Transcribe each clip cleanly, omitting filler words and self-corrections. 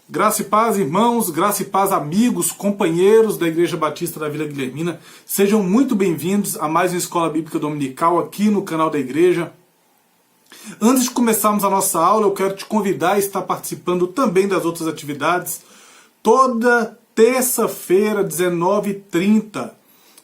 Graça e paz, irmãos, graça e paz, amigos, companheiros da Igreja Batista da Vila Guilhermina. Sejam muito bem-vindos a mais uma Escola Bíblica Dominical aqui no canal da Igreja. Antes de começarmos a nossa aula, eu quero te convidar a estar participando também das outras atividades. Toda terça-feira, 19h30,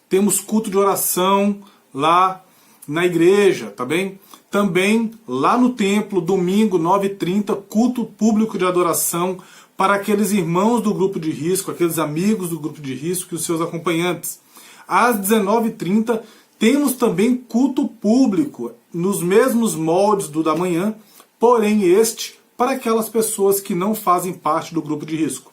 temos culto de oração lá na igreja, tá bem? Também lá no templo, domingo, 9h30, culto público de adoração para aqueles irmãos do grupo de risco, aqueles amigos do grupo de risco e os seus acompanhantes. Às 19h30, temos também culto público, nos mesmos moldes do da manhã, porém este para aquelas pessoas que não fazem parte do grupo de risco.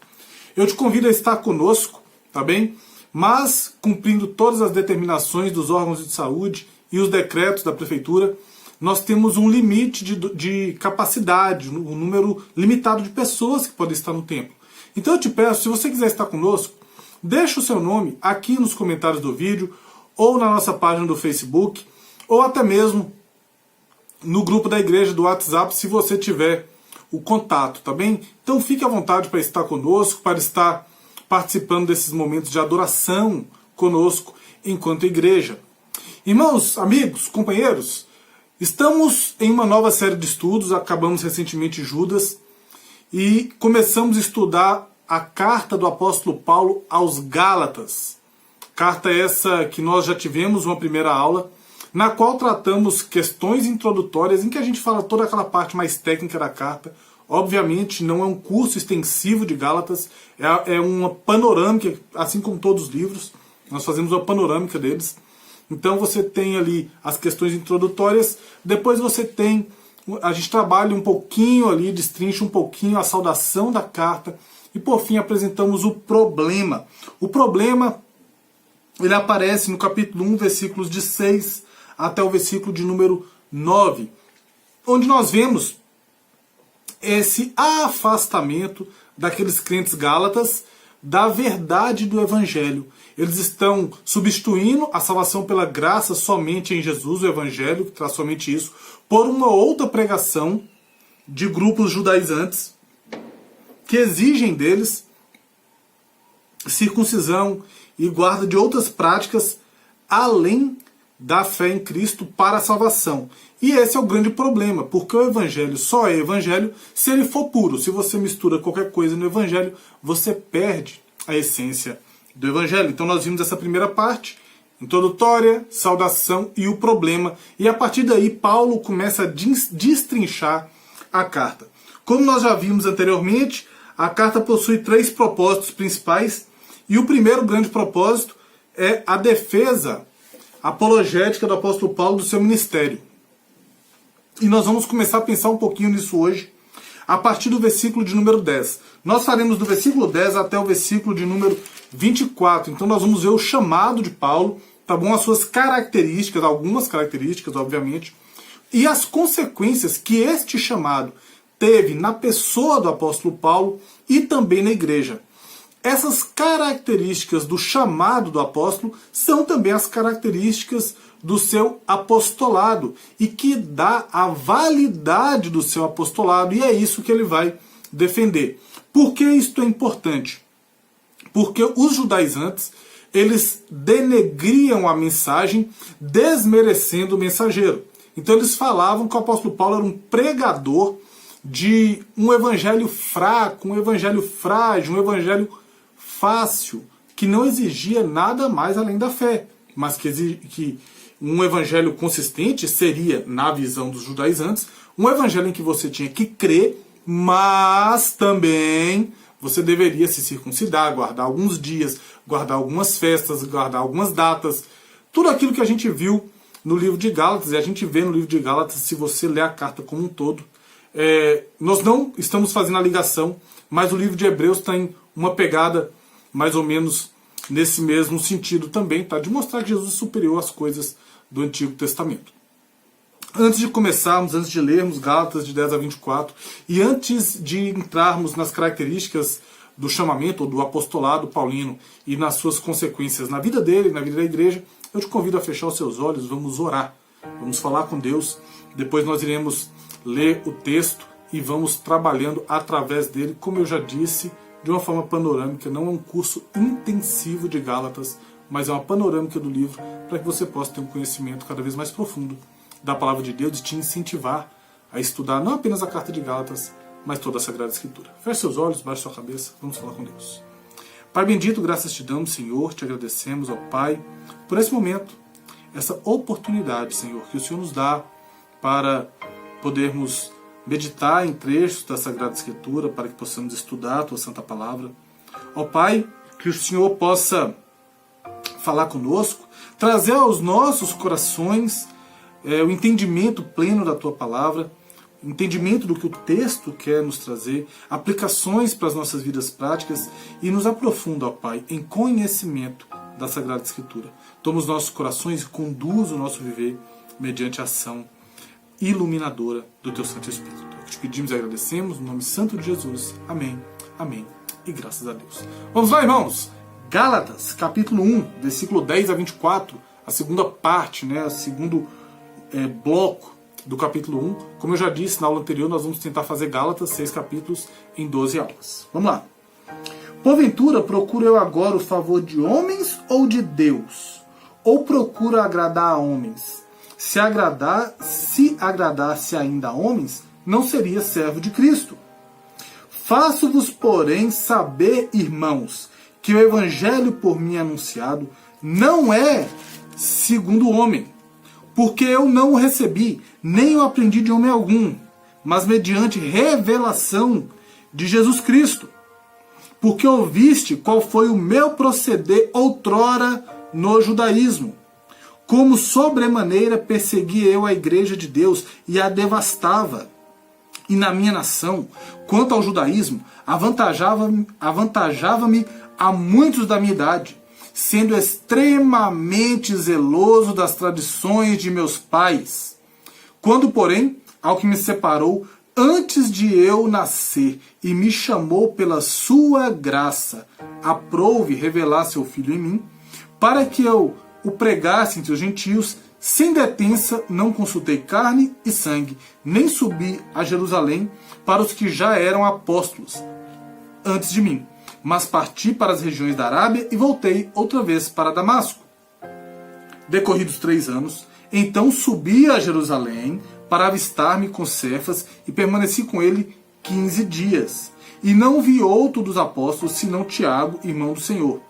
Eu te convido a estar conosco, tá bem? Mas cumprindo todas as determinações dos órgãos de saúde e os decretos da prefeitura, nós temos um limite de capacidade, um número limitado de pessoas que podem estar no templo. Então eu te peço, se você quiser estar conosco, deixa o seu nome aqui nos comentários do vídeo, ou na nossa página do Facebook, ou até mesmo no grupo da igreja do WhatsApp, se você tiver o contato, tá bem? Então fique à vontade para estar conosco, para estar participando desses momentos de adoração conosco enquanto igreja. Irmãos, amigos, companheiros, estamos em uma nova série de estudos, acabamos recentemente Judas, e começamos a estudar a carta do apóstolo Paulo aos Gálatas. Carta essa que nós já tivemos uma primeira aula, na qual tratamos questões introdutórias, em que a gente fala toda aquela parte mais técnica da carta. Obviamente não é um curso extensivo de Gálatas, é uma panorâmica, assim como todos os livros, nós fazemos uma panorâmica deles. Então você tem ali as questões introdutórias, depois você tem, a gente trabalha um pouquinho ali, destrincha um pouquinho a saudação da carta, e por fim apresentamos o problema. O problema, ele aparece no capítulo 1, versículos de 6 até o versículo de número 9, onde nós vemos esse afastamento daqueles crentes gálatas da verdade do Evangelho. Eles estão substituindo a salvação pela graça somente em Jesus, o Evangelho, que traz somente isso, por uma outra pregação de grupos judaizantes que exigem deles circuncisão e guarda de outras práticas além da fé em Cristo para a salvação. E esse é o grande problema, porque o Evangelho só é Evangelho se ele for puro. Se você mistura qualquer coisa no Evangelho, você perde a essência do Evangelho. Então nós vimos essa primeira parte, introdutória, saudação e o problema. E a partir daí Paulo começa a destrinchar a carta. Como nós já vimos anteriormente, a carta possui 3 propósitos principais. E o primeiro grande propósito é a defesa apologética do apóstolo Paulo do seu ministério. E nós vamos começar a pensar um pouquinho nisso hoje, a partir do versículo de número 10. Nós faremos do versículo 10 até o versículo de número 24. Então nós vamos ver o chamado de Paulo, tá bom? As suas características, algumas características, obviamente, e as consequências que este chamado teve na pessoa do apóstolo Paulo e também na igreja. Essas características do chamado do apóstolo são também as características do seu apostolado e que dá a validade do seu apostolado, e é isso que ele vai defender. Por que isto é importante? Porque os judaizantes, eles denegriam a mensagem, desmerecendo o mensageiro. Então eles falavam que o apóstolo Paulo era um pregador de um evangelho fraco, um evangelho frágil, um evangelho fácil, que não exigia nada mais além da fé, mas que um evangelho consistente seria, na visão dos judaizantes, um evangelho em que você tinha que crer, mas também você deveria se circuncidar, guardar alguns dias, guardar algumas festas, guardar algumas datas, tudo aquilo que a gente viu no livro de Gálatas, e a gente vê no livro de Gálatas, se você ler a carta como um todo. Nós não estamos fazendo a ligação, mas o livro de Hebreus tem uma pegada mais ou menos nesse mesmo sentido também, tá? De mostrar que Jesus é superior às coisas do Antigo Testamento. Antes de começarmos, antes de lermos Gálatas de 10 a 24, e antes de entrarmos nas características do chamamento, ou do apostolado paulino, e nas suas consequências na vida dele, na vida da igreja, eu te convido a fechar os seus olhos, vamos orar, vamos falar com Deus, depois nós iremos ler o texto e vamos trabalhando através dele, como eu já disse, de uma forma panorâmica. Não é um curso intensivo de Gálatas, mas é uma panorâmica do livro para que você possa ter um conhecimento cada vez mais profundo da palavra de Deus e te incentivar a estudar não apenas a carta de Gálatas, mas toda a Sagrada Escritura. Feche seus olhos, baixe sua cabeça, vamos falar com Deus. Pai bendito, graças te damos, Senhor, te agradecemos, ó Pai, por esse momento, essa oportunidade, Senhor, que o Senhor nos dá para podermos meditar em trechos da Sagrada Escritura, para que possamos estudar a Tua Santa Palavra. Ó Pai, que o Senhor possa falar conosco, trazer aos nossos corações o entendimento pleno da Tua Palavra, entendimento do que o texto quer nos trazer, aplicações para as nossas vidas práticas e nos aprofunda, ó Pai, em conhecimento da Sagrada Escritura. Toma os nossos corações e conduz o nosso viver mediante a ação iluminadora do Teu Santo Espírito. É o que te pedimos e agradecemos, no nome santo de Jesus. Amém, amém e graças a Deus. Vamos lá, irmãos! Gálatas, capítulo 1, versículo 10 a 24, a segunda parte, o segundo bloco do capítulo 1. Como eu já disse na aula anterior, nós vamos tentar fazer Gálatas, 6 capítulos em 12 aulas. Vamos lá. Porventura, procuro eu agora o favor de homens ou de Deus? Ou procuro agradar a homens? Se agradasse ainda a homens, não seria servo de Cristo. Faço-vos, porém, saber, irmãos, que o evangelho por mim anunciado não é segundo o homem, porque eu não o recebi, nem o aprendi de homem algum, mas mediante revelação de Jesus Cristo. Porque ouviste qual foi o meu proceder outrora no judaísmo, como sobremaneira perseguia eu a igreja de Deus e a devastava. E na minha nação, quanto ao judaísmo, avantajava-me a muitos da minha idade, sendo extremamente zeloso das tradições de meus pais. Quando, porém, ao que me separou antes de eu nascer e me chamou pela sua graça, aprouve revelar seu Filho em mim, para que eu o pregasse entre os gentios, sem detença não consultei carne e sangue, nem subi a Jerusalém para os que já eram apóstolos antes de mim, mas parti para as regiões da Arábia e voltei outra vez para Damasco. Decorridos 3 anos, então subi a Jerusalém para avistar-me com Cefas e permaneci com ele 15 dias. E não vi outro dos apóstolos senão Tiago, irmão do Senhor.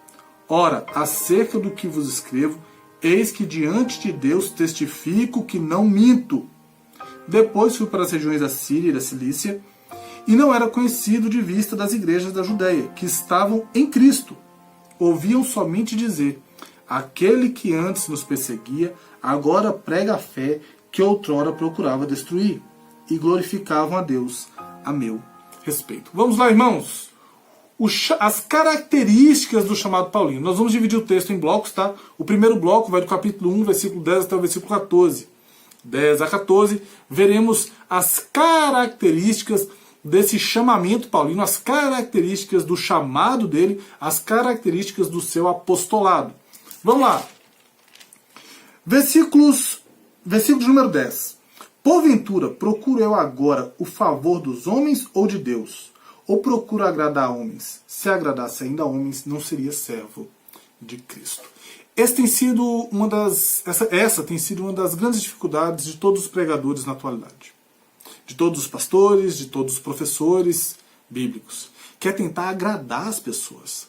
Ora, acerca do que vos escrevo, eis que diante de Deus testifico que não minto. Depois fui para as regiões da Síria e da Cilícia, e não era conhecido de vista das igrejas da Judéia, que estavam em Cristo. Ouviam somente dizer: aquele que antes nos perseguia, agora prega a fé que outrora procurava destruir, e glorificavam a Deus a meu respeito. Vamos lá, irmãos! As características do chamado paulino. Nós vamos dividir o texto em blocos, tá? O primeiro bloco vai do capítulo 1, versículo 10 até o versículo 14. 10 a 14, veremos as características desse chamamento paulino, as características do chamado dele, as características do seu apostolado. Vamos lá. Versículo de número 10. Porventura, procuro eu agora o favor dos homens ou de Deus? Ou procuro agradar a homens? Se agradasse ainda a homens, não seria servo de Cristo. Essa tem sido uma das grandes dificuldades de todos os pregadores na atualidade. De todos os pastores, de todos os professores bíblicos. Que é tentar agradar as pessoas.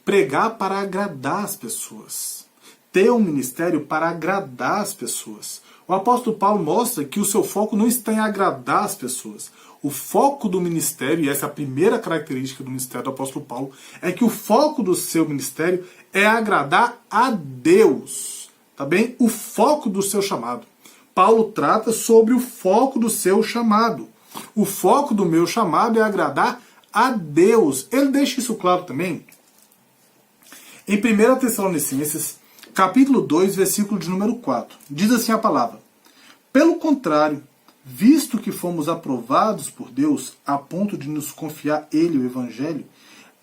Pregar para agradar as pessoas. Ter um ministério para agradar as pessoas. O apóstolo Paulo mostra que o seu foco não está em agradar as pessoas. O foco do ministério, e essa é a primeira característica do ministério do apóstolo Paulo, é que o foco do seu ministério é agradar a Deus. Tá bem? O foco do seu chamado. Paulo trata sobre o foco do seu chamado. O foco do meu chamado é agradar a Deus. Ele deixa isso claro também em 1 Tessalonicenses, capítulo 2, versículo de número 4. Diz assim a palavra: pelo contrário, visto que fomos aprovados por Deus a ponto de nos confiar Ele o Evangelho,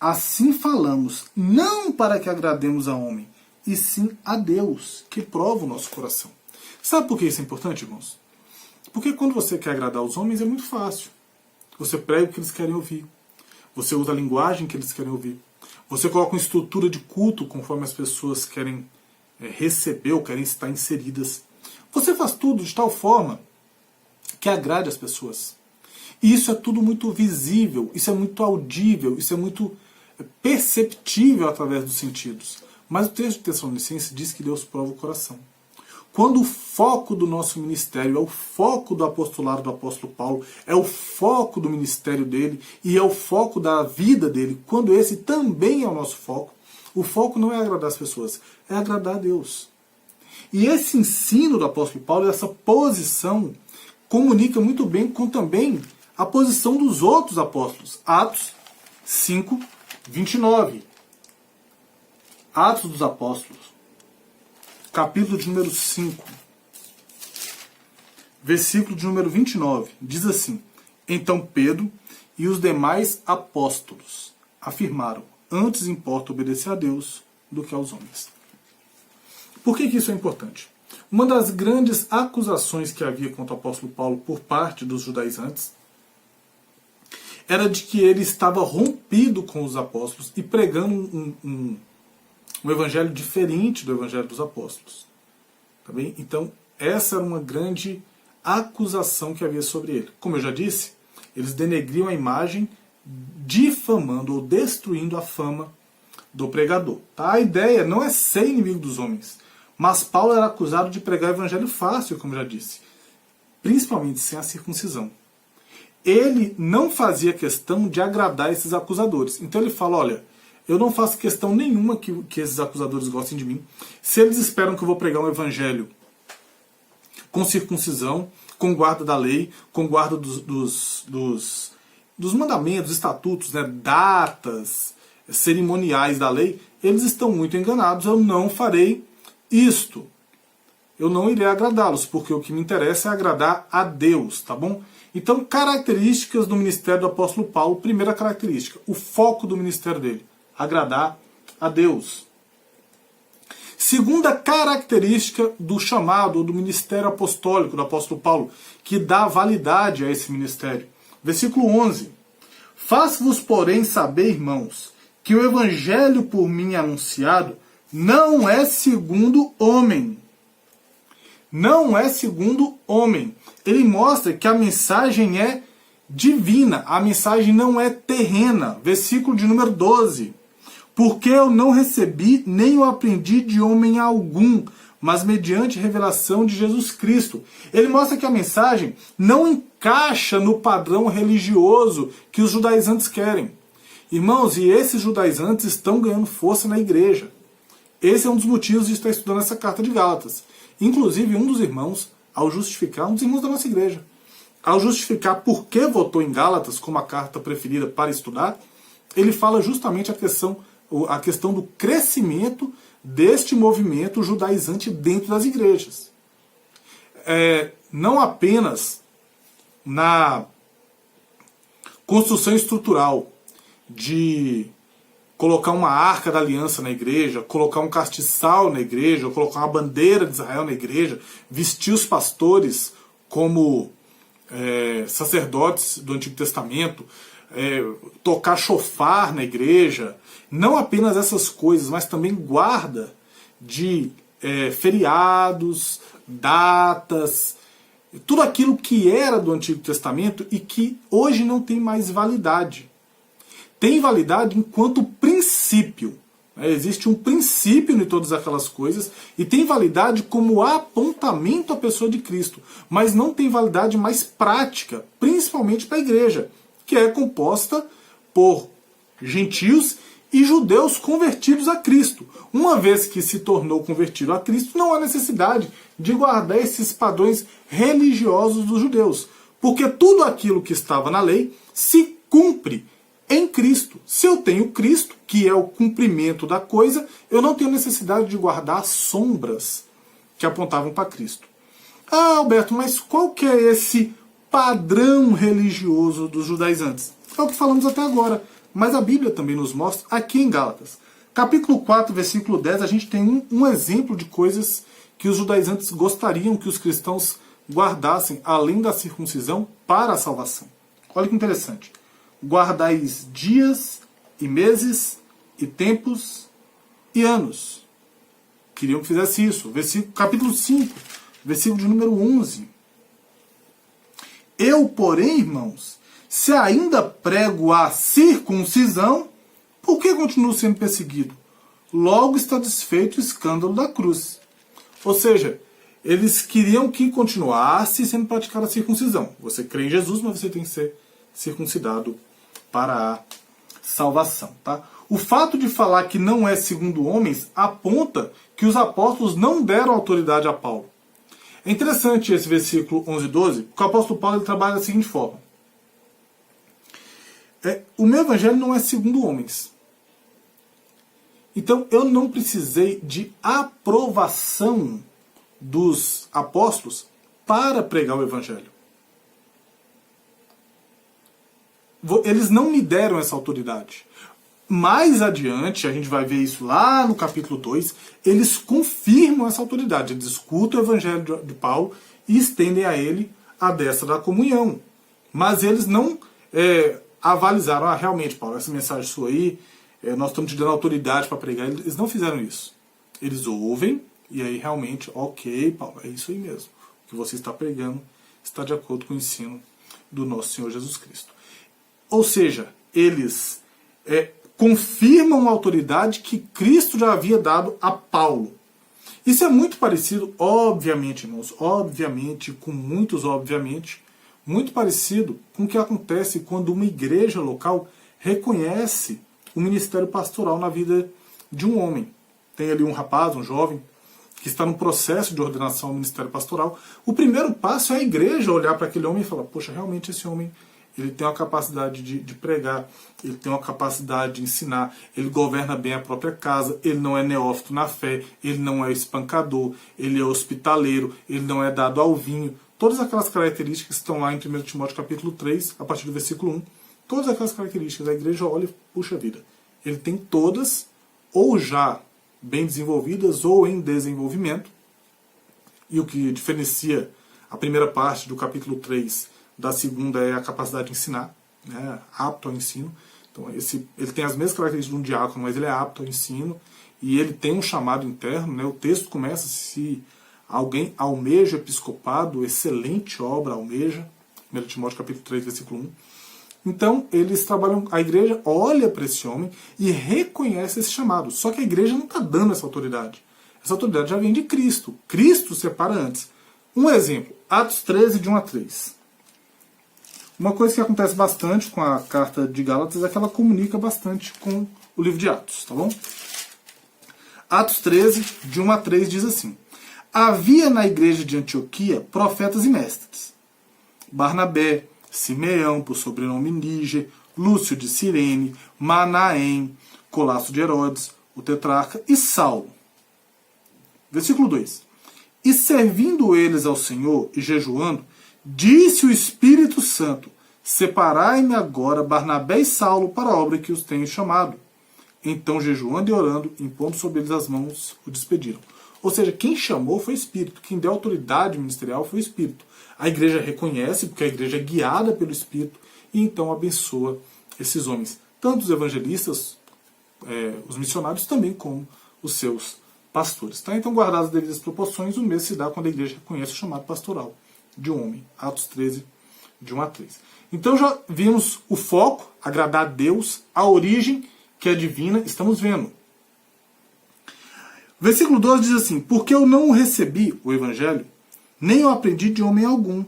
assim falamos, não para que agrademos a homem, e sim a Deus, que prova o nosso coração. Sabe por que isso é importante, irmãos? Porque quando você quer agradar os homens é muito fácil. Você prega o que eles querem ouvir. Você usa a linguagem que eles querem ouvir. Você coloca uma estrutura de culto conforme as pessoas querem receber ou querem estar inseridas. Você faz tudo de tal forma que agrade as pessoas. E isso é tudo muito visível, isso é muito audível, isso é muito perceptível através dos sentidos. Mas o texto de Tessalonicenses diz que Deus prova o coração. Quando o foco do nosso ministério é o foco do apostolado do apóstolo Paulo, é o foco do ministério dele e é o foco da vida dele, quando esse também é o nosso foco, o foco não é agradar as pessoas, é agradar a Deus. E esse ensino do apóstolo Paulo, essa posição, comunica muito bem com também a posição dos outros apóstolos. Atos 5, 29. Atos dos Apóstolos, capítulo de número 5, versículo de número 29, diz assim: Então Pedro e os demais apóstolos afirmaram: Antes importa obedecer a Deus do que aos homens. Por que isso é importante? Uma das grandes acusações que havia contra o apóstolo Paulo por parte dos judaizantes era de que ele estava rompido com os apóstolos e pregando um evangelho diferente do evangelho dos apóstolos. Tá bem? Então, essa era uma grande acusação que havia sobre ele. Como eu já disse, eles denegriam a imagem, difamando ou destruindo a fama do pregador. Tá? A ideia não é ser inimigo dos homens, mas Paulo era acusado de pregar o evangelho fácil, como eu já disse, principalmente sem a circuncisão. Ele não fazia questão de agradar esses acusadores. Então ele fala: olha, eu não faço questão nenhuma que esses acusadores gostem de mim. Se eles esperam que eu vou pregar um evangelho com circuncisão, com guarda da lei, com guarda dos mandamentos, estatutos, né, datas, cerimoniais da lei, eles estão muito enganados. Eu não farei isto. Eu não irei agradá-los, porque o que me interessa é agradar a Deus, tá bom? Então, características do ministério do apóstolo Paulo. Primeira característica, o foco do ministério dele: agradar a Deus. Segunda característica do chamado, ou do ministério apostólico do apóstolo Paulo, que dá validade a esse ministério. Versículo 11. Faço-vos, porém, saber, irmãos, que o evangelho por mim anunciado não é segundo homem. Não é segundo homem. Ele mostra que a mensagem é divina, a mensagem não é terrena. Versículo de número 12. Porque eu não recebi nem o aprendi de homem algum, mas mediante revelação de Jesus Cristo. Ele mostra que a mensagem não encaixa no padrão religioso que os judaizantes querem. Irmãos, e esses judaizantes estão ganhando força na igreja. Esse é um dos motivos de estar estudando essa carta de Gálatas. Inclusive, um dos irmãos da nossa igreja, ao justificar por que votou em Gálatas como a carta preferida para estudar, ele fala justamente a questão do crescimento deste movimento judaizante dentro das igrejas. Não apenas na construção estrutural de colocar uma arca da aliança na igreja, colocar um castiçal na igreja, colocar uma bandeira de Israel na igreja, vestir os pastores como sacerdotes do Antigo Testamento, tocar chofar na igreja. Não apenas essas coisas, mas também guarda de feriados, datas, tudo aquilo que era do Antigo Testamento e que hoje não tem mais validade. Tem validade enquanto princípio. Existe um princípio em todas aquelas coisas e tem validade como apontamento à pessoa de Cristo, mas não tem validade mais prática, principalmente para a igreja, que é composta por gentios e judeus convertidos a Cristo. Uma vez que se tornou convertido a Cristo, não há necessidade de guardar esses padrões religiosos dos judeus, porque tudo aquilo que estava na lei se cumpre em Cristo. Se eu tenho Cristo, que é o cumprimento da coisa, eu não tenho necessidade de guardar as sombras que apontavam para Cristo. Ah, Alberto, mas qual que é esse padrão religioso dos judaizantes? É o que falamos até agora, mas a Bíblia também nos mostra aqui em Gálatas. Capítulo 4, versículo 10, a gente tem um exemplo de coisas que os judaizantes gostariam que os cristãos guardassem, além da circuncisão, para a salvação. Olha que interessante. Guardais dias e meses e tempos e anos. Queriam que fizesse isso. Capítulo 5, versículo de número 11. Eu, porém, irmãos, se ainda prego a circuncisão, por que continuo sendo perseguido? Logo está desfeito o escândalo da cruz. Ou seja, eles queriam que continuasse sendo praticada a circuncisão. Você crê em Jesus, mas você tem que ser circuncidado para a salvação. Tá? O fato de falar que não é segundo homens aponta que os apóstolos não deram autoridade a Paulo. É interessante esse versículo 11 e 12, porque o apóstolo Paulo ele trabalha da seguinte forma. O meu evangelho não é segundo homens. Então eu não precisei de aprovação dos apóstolos para pregar o evangelho. Eles não me deram essa autoridade. Mais adiante, a gente vai ver isso lá no capítulo 2, eles confirmam essa autoridade. Eles escutam o evangelho de Paulo e estendem a ele a destra da comunhão. Mas eles não avalizaram, realmente, Paulo, essa mensagem sua aí, nós estamos te dando autoridade para pregar. Eles não fizeram isso. Eles ouvem e aí realmente, ok, Paulo, é isso aí mesmo. O que você está pregando está de acordo com o ensino do nosso Senhor Jesus Cristo. Ou seja, eles confirmam a autoridade que Cristo já havia dado a Paulo. Isso é muito parecido, obviamente, irmãos, obviamente, com muitos obviamente, muito parecido com o que acontece quando uma igreja local reconhece o ministério pastoral na vida de um homem. Tem ali um rapaz, um jovem, que está no processo de ordenação ao ministério pastoral. O primeiro passo é a igreja olhar para aquele homem e falar, poxa, realmente esse homem ele tem uma capacidade de pregar, ele tem uma capacidade de ensinar, ele governa bem a própria casa, ele não é neófito na fé, ele não é espancador, ele é hospitaleiro, ele não é dado ao vinho. Todas aquelas características que estão lá em 1 Timóteo capítulo 3, a partir do versículo 1, todas aquelas características, a igreja olha e puxa vida. Ele tem todas, ou já bem desenvolvidas, ou em desenvolvimento. E o que diferencia a primeira parte do capítulo 3 da segunda é a capacidade de ensinar, né, apto ao ensino. Então ele tem as mesmas características de um diácono, mas ele é apto ao ensino, e ele tem um chamado interno. Né, o texto começa, se alguém almeja episcopado, excelente obra almeja, 1 Timóteo capítulo 3, versículo 1. Então, eles trabalham, a igreja olha para esse homem e reconhece esse chamado. Só que a igreja não está dando essa autoridade. Essa autoridade já vem de Cristo. Cristo separa antes. Um exemplo, Atos 13, de 1 a 3. Uma coisa que acontece bastante com a carta de Gálatas é que ela comunica bastante com o livro de Atos, tá bom? Atos 13, de 1 a 3 diz assim: havia na igreja de Antioquia profetas e mestres. Barnabé, Simeão, por sobrenome Níger, Lúcio de Cirene, Manaém, Colasso de Herodes, o tetrarca, e Saulo. Versículo 2. E servindo eles ao Senhor e jejuando, disse o Espírito Santo: separai-me agora Barnabé e Saulo para a obra que os tenho chamado. Então, jejuando e orando, impondo sobre eles as mãos, o despediram. Ou seja, quem chamou foi o Espírito, quem deu autoridade ministerial foi o Espírito. A igreja reconhece, porque a igreja é guiada pelo Espírito, e então abençoa esses homens. Tanto os evangelistas, os missionários, também como os seus pastores. Tá? Então, guardadas as devidas proporções, o mesmo se dá quando a igreja reconhece o chamado pastoral de um homem. Atos 13, de 1 a 3. Então já vimos o foco, agradar a Deus, a origem, que é divina, estamos vendo. Versículo 12 diz assim: porque eu não recebi o evangelho, nem o aprendi de homem algum,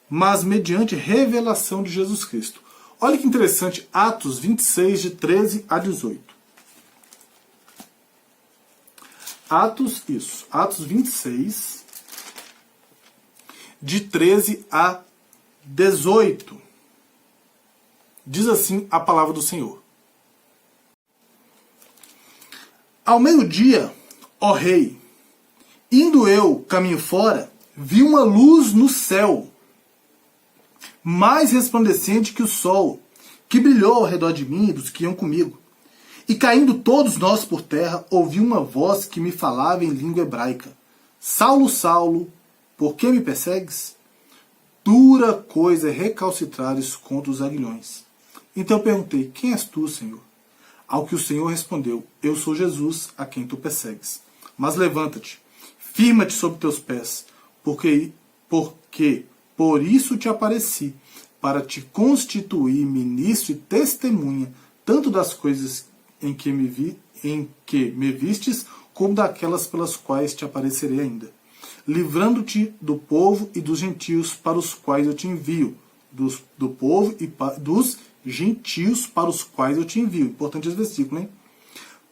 mas mediante revelação de Jesus Cristo. Olha que interessante, Atos 26, de 13 a 18. Atos 26, de 13 a 18. Diz assim a palavra do Senhor: ao meio-dia, ó rei, indo eu caminho fora, vi uma luz no céu, mais resplandecente que o sol, que brilhou ao redor de mim e dos que iam comigo. E caindo todos nós por terra, ouvi uma voz que me falava em língua hebraica: Saulo, Saulo, por que me persegues? dura coisa é recalcitrares contra os aguilhões. Então eu perguntei, quem és tu, Senhor? Ao que o Senhor respondeu, eu sou Jesus, a quem tu persegues. Mas levanta-te, firma-te sobre teus pés, porque por isso te apareci, para te constituir ministro e testemunha, tanto das coisas em que me vistes, como daquelas pelas quais te aparecerei ainda, livrando-te do povo e dos gentios para os quais eu te envio, do povo e dos gentios para os quais eu te envio. Importante esse versículo, hein?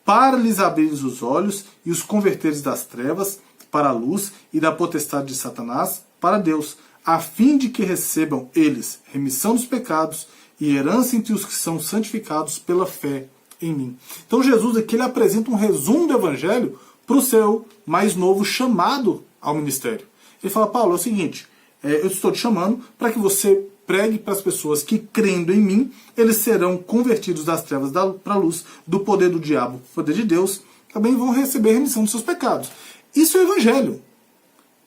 Para lhes abrires os olhos e os converteres das trevas para a luz e da potestade de Satanás para Deus, a fim de que recebam eles remissão dos pecados e herança entre os que são santificados pela fé em mim. Então Jesus aqui ele apresenta um resumo do Evangelho para o seu mais novo chamado ao ministério. Ele fala, Paulo, é o seguinte, eu estou te chamando para que você pregue para as pessoas que, crendo em mim, eles serão convertidos das trevas para a luz, do poder do diabo para o poder de Deus, também vão receber remissão dos seus pecados. Isso é o Evangelho.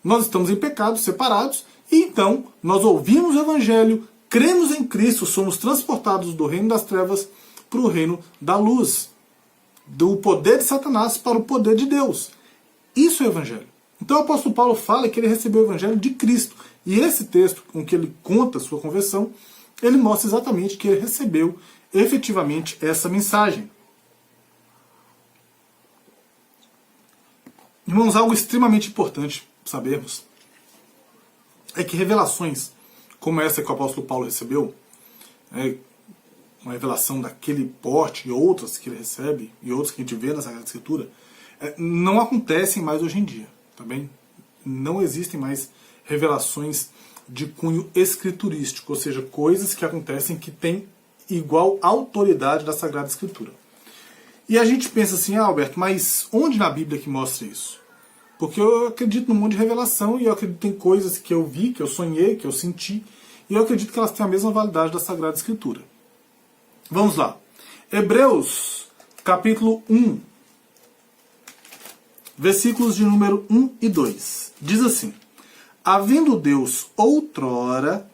Nós estamos em pecados separados, e então nós ouvimos o Evangelho, cremos em Cristo, somos transportados do reino das trevas para o reino da luz, do poder de Satanás para o poder de Deus. Isso é o Evangelho. Então o apóstolo Paulo fala que ele recebeu o Evangelho de Cristo. E esse texto, com que ele conta a sua conversão, ele mostra exatamente que ele recebeu efetivamente essa mensagem. Irmãos, algo extremamente importante sabermos é que revelações como essa que o apóstolo Paulo recebeu, uma revelação daquele porte e outras que ele recebe, e outras que a gente vê na Sagrada Escritura, não acontecem mais hoje em dia. Tá bem? Não existem mais revelações de cunho escriturístico, ou seja, coisas que acontecem que têm igual autoridade da Sagrada Escritura. E a gente pensa assim, Alberto, mas onde na Bíblia que mostra isso? Porque eu acredito num monte de revelação e eu acredito que tem coisas que eu vi, que eu sonhei, que eu senti, e eu acredito que elas têm a mesma validade da Sagrada Escritura. Vamos lá. Hebreus, capítulo 1, versículos de número 1 e 2. Diz assim, havendo Deus outrora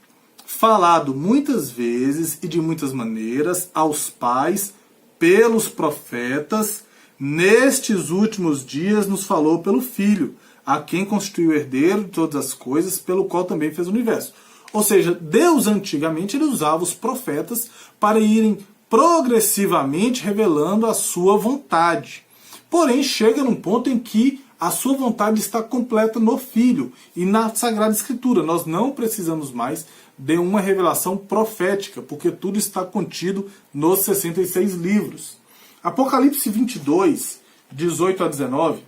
falado muitas vezes e de muitas maneiras aos pais pelos profetas, nestes últimos dias nos falou pelo Filho, a quem constituiu o herdeiro de todas as coisas, pelo qual também fez o universo. Ou seja, Deus antigamente ele usava os profetas para irem progressivamente revelando a sua vontade. Porém, chega num ponto em que a sua vontade está completa no Filho e na Sagrada Escritura. Nós não precisamos mais de uma revelação profética, porque tudo está contido nos 66 livros. Apocalipse 22, 18 a 19,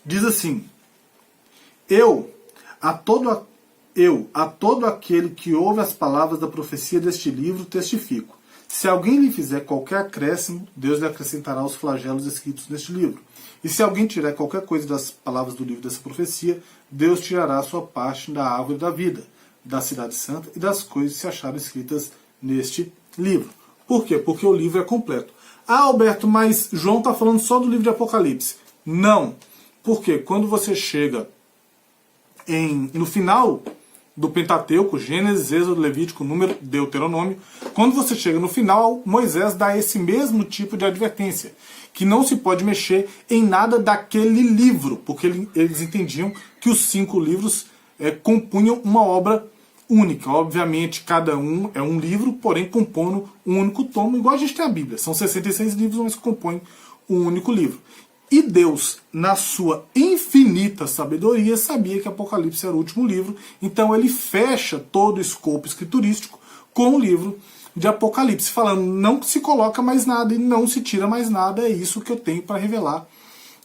diz assim, a todo aquele que ouve as palavras da profecia deste livro testifico. Se alguém lhe fizer qualquer acréscimo, Deus lhe acrescentará os flagelos escritos neste livro. E se alguém tirar qualquer coisa das palavras do livro dessa profecia, Deus tirará a sua parte da árvore da vida, da cidade santa e das coisas que se acharam escritas neste livro. Por quê? Porque o livro é completo. Ah, Alberto, mas João está falando só do livro de Apocalipse. Não. Porque quando você chega no final do Pentateuco, Gênesis, Êxodo, Levítico, Número, Deuteronômio, quando você chega no final, Moisés dá esse mesmo tipo de advertência, que não se pode mexer em nada daquele livro, porque eles entendiam que os 5 livros compunham uma obra única. Obviamente, cada um é um livro, porém compondo um único tomo, igual a gente tem a Bíblia. São 66 livros, mas compõem um único livro. E Deus, na sua infinita sabedoria, sabia que Apocalipse era o último livro, então ele fecha todo o escopo escriturístico com o livro de Apocalipse, falando, não se coloca mais nada e não se tira mais nada, é isso que eu tenho para revelar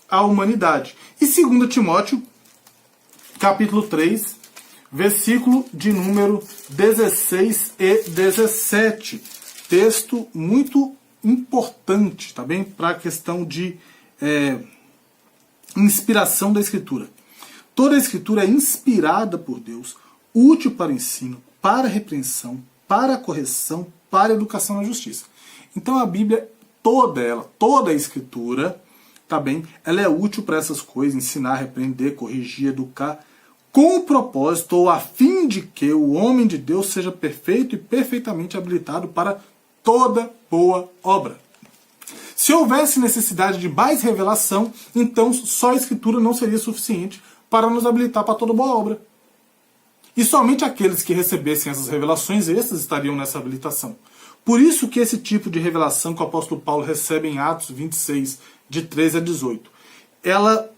à humanidade. E 2 Timóteo, capítulo 3, versículo de número 16 e 17. Texto muito importante, tá bem? Para a questão de inspiração da Escritura. Toda a Escritura é inspirada por Deus, útil para o ensino, para a repreensão, para a correção, para a educação na justiça. Então a Bíblia, toda a Escritura, tá bem? Ela é útil para essas coisas, ensinar, repreender, corrigir, educar, com o propósito ou a fim de que o homem de Deus seja perfeito e perfeitamente habilitado para toda boa obra. Se houvesse necessidade de mais revelação, então só a Escritura não seria suficiente para nos habilitar para toda boa obra. E somente aqueles que recebessem essas revelações extras estariam nessa habilitação. Por isso que esse tipo de revelação que o apóstolo Paulo recebe em Atos 26, de 13 a 18, ela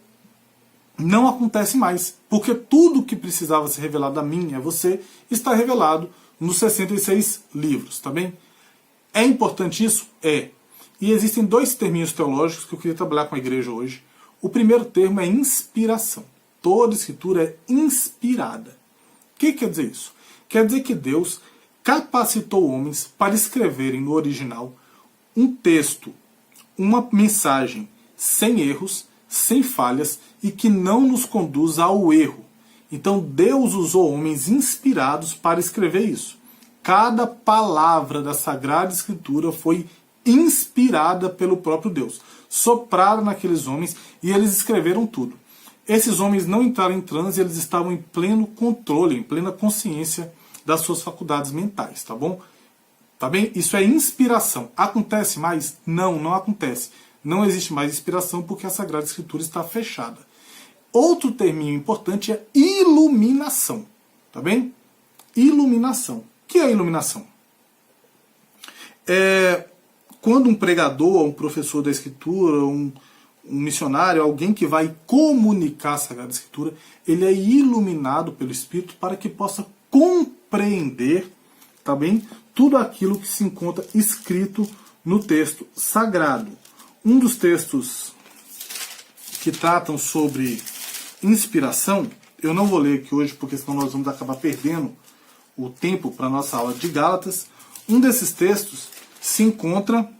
não acontece mais, porque tudo que precisava ser revelado a mim e a você está revelado nos 66 livros, tá bem? É importante isso? É. E existem dois termos teológicos que eu queria trabalhar com a igreja hoje. O primeiro termo é inspiração. Toda escritura é inspirada. O que quer dizer isso? Quer dizer que Deus capacitou homens para escreverem no original um texto, uma mensagem sem erros, sem falhas e que não nos conduz ao erro. Então Deus usou homens inspirados para escrever isso. Cada palavra da Sagrada Escritura foi inspirada pelo próprio Deus. Sopraram naqueles homens e eles escreveram tudo. Esses homens não entraram em transe, eles estavam em pleno controle, em plena consciência das suas faculdades mentais, tá bom? Tá bem? Isso é inspiração. Acontece mais? Não, não acontece. Não existe mais inspiração porque a Sagrada Escritura está fechada. Outro terminho importante é iluminação, tá bem? Iluminação. O que é iluminação? Quando um pregador, um professor da Escritura, um missionário, alguém que vai comunicar a Sagrada Escritura, ele é iluminado pelo Espírito para que possa compreender, tá bem? Tudo aquilo que se encontra escrito no texto sagrado. Um dos textos que tratam sobre inspiração, eu não vou ler aqui hoje porque senão nós vamos acabar perdendo o tempo para a nossa aula de Gálatas. Um desses textos se encontra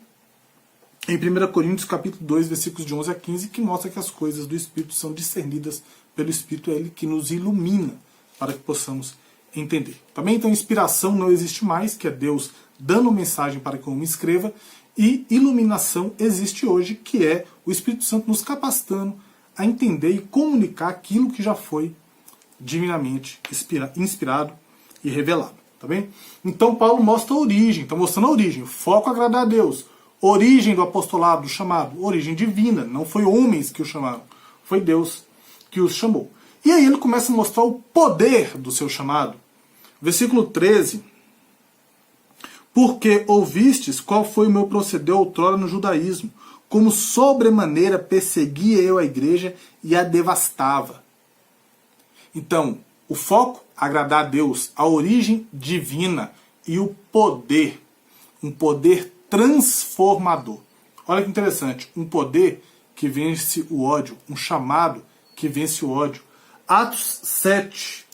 em 1 Coríntios capítulo 2, versículos de 11 a 15, que mostra que as coisas do Espírito são discernidas pelo Espírito, é ele que nos ilumina para que possamos entender. Também então inspiração não existe mais, que é Deus dando mensagem para que o homem escreva, e iluminação existe hoje, que é o Espírito Santo nos capacitando a entender e comunicar aquilo que já foi divinamente inspirado e revelado. Tá bem? Então Paulo mostra a origem, está mostrando a origem, foco agradar a Deus, origem do apostolado, do chamado, origem divina, não foi homens que o chamaram, foi Deus que os chamou. E aí ele começa a mostrar o poder do seu chamado. Versículo 13. Porque ouvistes qual foi o meu proceder outrora no judaísmo, como sobremaneira perseguia eu a igreja e a devastava. Então, o foco, agradar a Deus, a origem divina e o poder, um poder transformador. Olha que interessante, um poder que vence o ódio, um chamado que vence o ódio. Atos 7,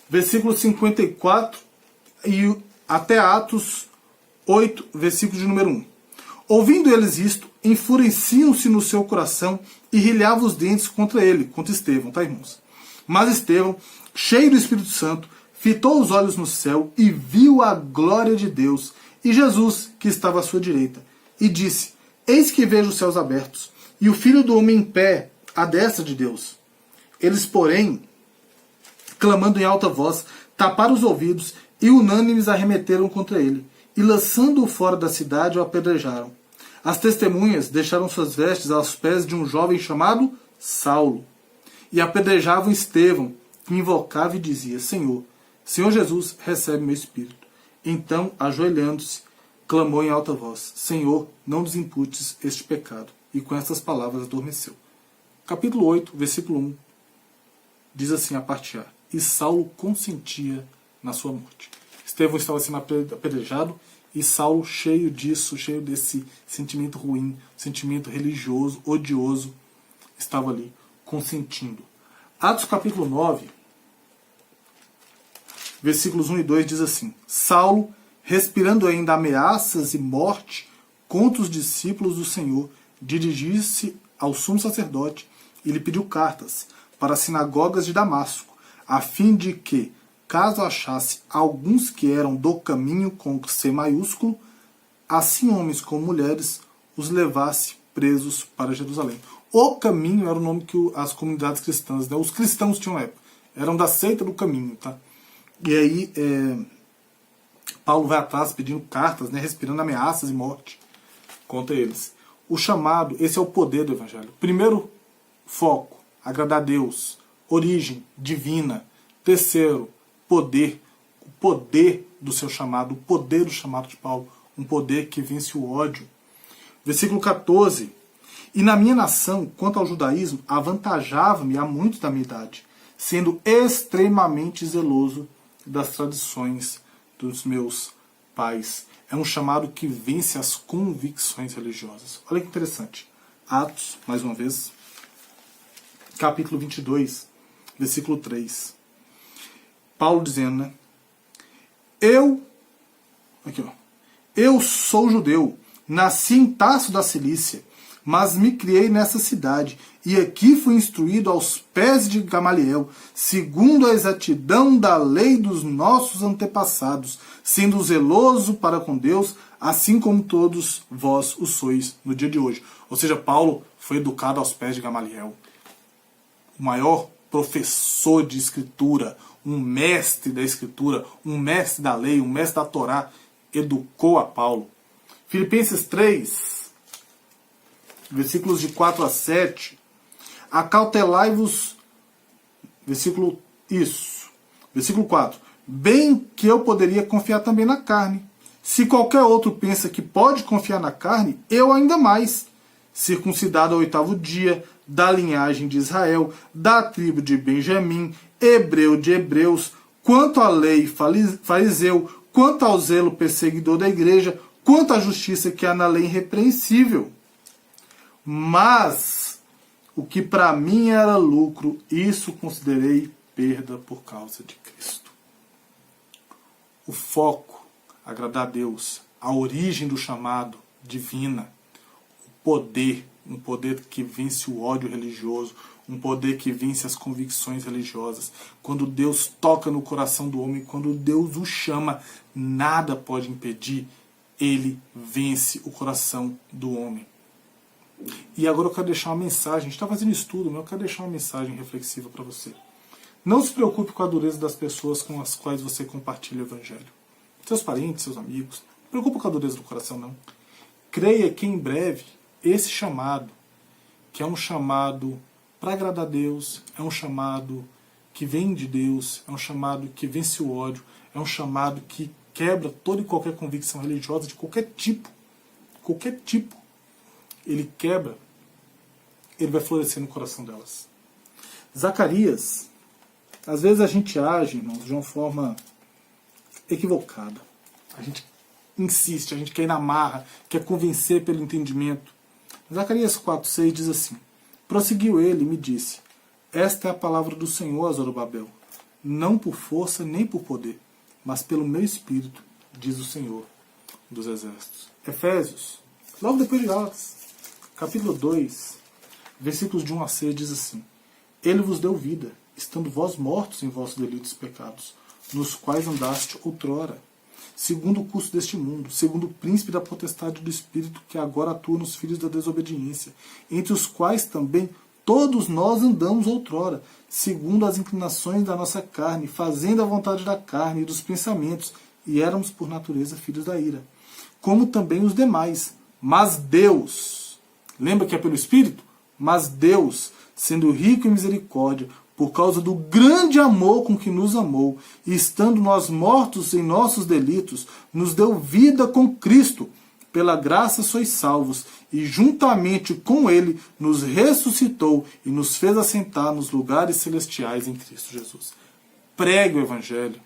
versículo 54 e até Atos 8, versículo de número 1. Ouvindo eles isto, enfureciam-se no seu coração e rilhavam os dentes contra ele, contra Estevão, tá, irmãos? Mas Estevão, cheio do Espírito Santo, fitou os olhos no céu e viu a glória de Deus e Jesus, que estava à sua direita, e disse: Eis que vejo os céus abertos e o Filho do Homem em pé à destra de Deus. Eles, porém, clamando em alta voz, taparam os ouvidos e unânimes arremeteram contra ele, e lançando-o fora da cidade o apedrejaram. As testemunhas deixaram suas vestes aos pés de um jovem chamado Saulo, e apedrejavam Estevão, que invocava e dizia: Senhor, Senhor Jesus, recebe meu espírito. Então, ajoelhando-se, clamou em alta voz: Senhor, não nos imputes este pecado. E com estas palavras adormeceu. Capítulo 8, versículo 1, diz assim a parte A: E Saulo consentia na sua morte. Estevão estava sendo apedrejado e Saulo, cheio disso, cheio desse sentimento ruim, sentimento religioso, odioso, estava ali consentindo. Atos capítulo 9, versículos 1 e 2 diz assim: Saulo, respirando ainda ameaças e morte contra os discípulos do Senhor, dirigiu-se ao sumo sacerdote e lhe pediu cartas para as sinagogas de Damasco, a fim de que caso achasse alguns que eram do caminho com C maiúsculo, assim homens como mulheres, os levasse presos para Jerusalém. O caminho era o nome que as comunidades cristãs, né, os cristãos tinham na época, eram da seita do caminho. Tá? E aí Paulo vai atrás pedindo cartas, né, respirando ameaças e morte contra eles. O chamado, esse é o poder do evangelho. Primeiro foco, agradar a Deus. Origem divina. Terceiro, poder. O poder do seu chamado, o poder do chamado de Paulo. Um poder que vence o ódio. Versículo 14. E na minha nação, quanto ao judaísmo, avantajava-me a muitos da minha idade, sendo extremamente zeloso das tradições dos meus pais. É um chamado que vence as convicções religiosas. Olha que interessante. Atos, mais uma vez, capítulo 22, versículo 3. Paulo dizendo, né? Eu sou judeu, nasci em Tarso da Cilícia, mas me criei nessa cidade, e aqui fui instruído aos pés de Gamaliel, segundo a exatidão da lei dos nossos antepassados, sendo zeloso para com Deus, assim como todos vós o sois no dia de hoje. Ou seja, Paulo foi educado aos pés de Gamaliel, o maior professor de escritura, um mestre da escritura, um mestre da lei, um mestre da Torá, educou a Paulo. Filipenses 3, versículos de 4 a 7, acautelai-vos, versículo 4, bem que eu poderia confiar também na carne. Se qualquer outro pensa que pode confiar na carne, eu ainda mais, circuncidado ao 8º dia, da linhagem de Israel, da tribo de Benjamim, hebreu de hebreus, quanto à lei fariseu, quanto ao zelo perseguidor da igreja, quanto à justiça que há na lei irrepreensível. Mas o que para mim era lucro, isso considerei perda por causa de Cristo. O foco, agradar a Deus, a origem do chamado divina, o poder, um poder que vence o ódio religioso, um poder que vence as convicções religiosas. Quando Deus toca no coração do homem, quando Deus o chama, nada pode impedir, ele vence o coração do homem. E agora eu quero deixar uma mensagem, a gente está fazendo estudo, mas eu quero deixar uma mensagem reflexiva para você. Não se preocupe com a dureza das pessoas com as quais você compartilha o evangelho. Seus parentes, seus amigos. Não se preocupe com a dureza do coração, não. Creia que em breve esse chamado, que é um chamado para agradar a Deus, é um chamado que vem de Deus, é um chamado que vence o ódio, é um chamado que quebra toda e qualquer convicção religiosa de qualquer tipo. Qualquer tipo. Ele quebra, ele vai florescer no coração delas. Zacarias, às vezes a gente age, irmãos, de uma forma equivocada. A gente insiste, a gente quer ir na marra, quer convencer pelo entendimento. Zacarias 4,6 diz assim: prosseguiu ele e me disse: esta é a palavra do Senhor a Zorobabel, não por força nem por poder, mas pelo meu espírito, diz o Senhor dos exércitos. Efésios, logo depois de Gálatas, capítulo 2, versículos de 1 a 6 diz assim: ele vos deu vida, estando vós mortos em vossos delitos e pecados, nos quais andaste outrora, segundo o curso deste mundo, segundo o príncipe da potestade do Espírito, que agora atua nos filhos da desobediência, entre os quais também todos nós andamos outrora, segundo as inclinações da nossa carne, fazendo a vontade da carne e dos pensamentos, e éramos por natureza filhos da ira, como também os demais. Mas Deus, lembra que é pelo Espírito? Mas Deus, sendo rico em misericórdia, por causa do grande amor com que nos amou, e estando nós mortos em nossos delitos, nos deu vida com Cristo. Pela graça sois salvos, e juntamente com Ele nos ressuscitou e nos fez assentar nos lugares celestiais em Cristo Jesus. Pregue o Evangelho.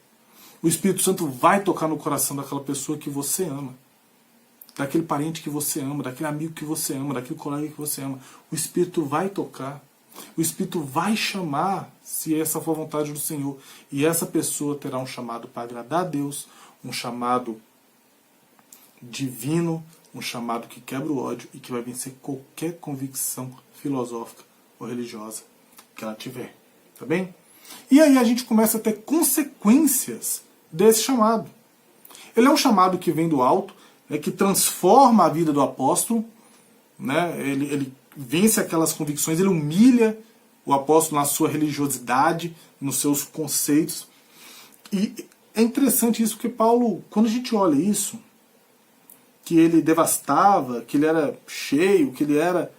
O Espírito Santo vai tocar no coração daquela pessoa que você ama, daquele parente que você ama, daquele amigo que você ama, daquele colega que você ama. O Espírito vai tocar. O Espírito vai chamar, se essa for a vontade do Senhor. E essa pessoa terá um chamado para agradar a Deus, um chamado divino, um chamado que quebra o ódio e que vai vencer qualquer convicção filosófica ou religiosa que ela tiver. Tá bem? E aí a gente começa a ter consequências desse chamado. Ele é um chamado que vem do alto, que transforma a vida do apóstolo, né? Ele vence aquelas convicções, ele humilha o apóstolo na sua religiosidade, nos seus conceitos. E é interessante isso, porque Paulo, quando a gente olha isso, que ele devastava, que ele era cheio, que ele era...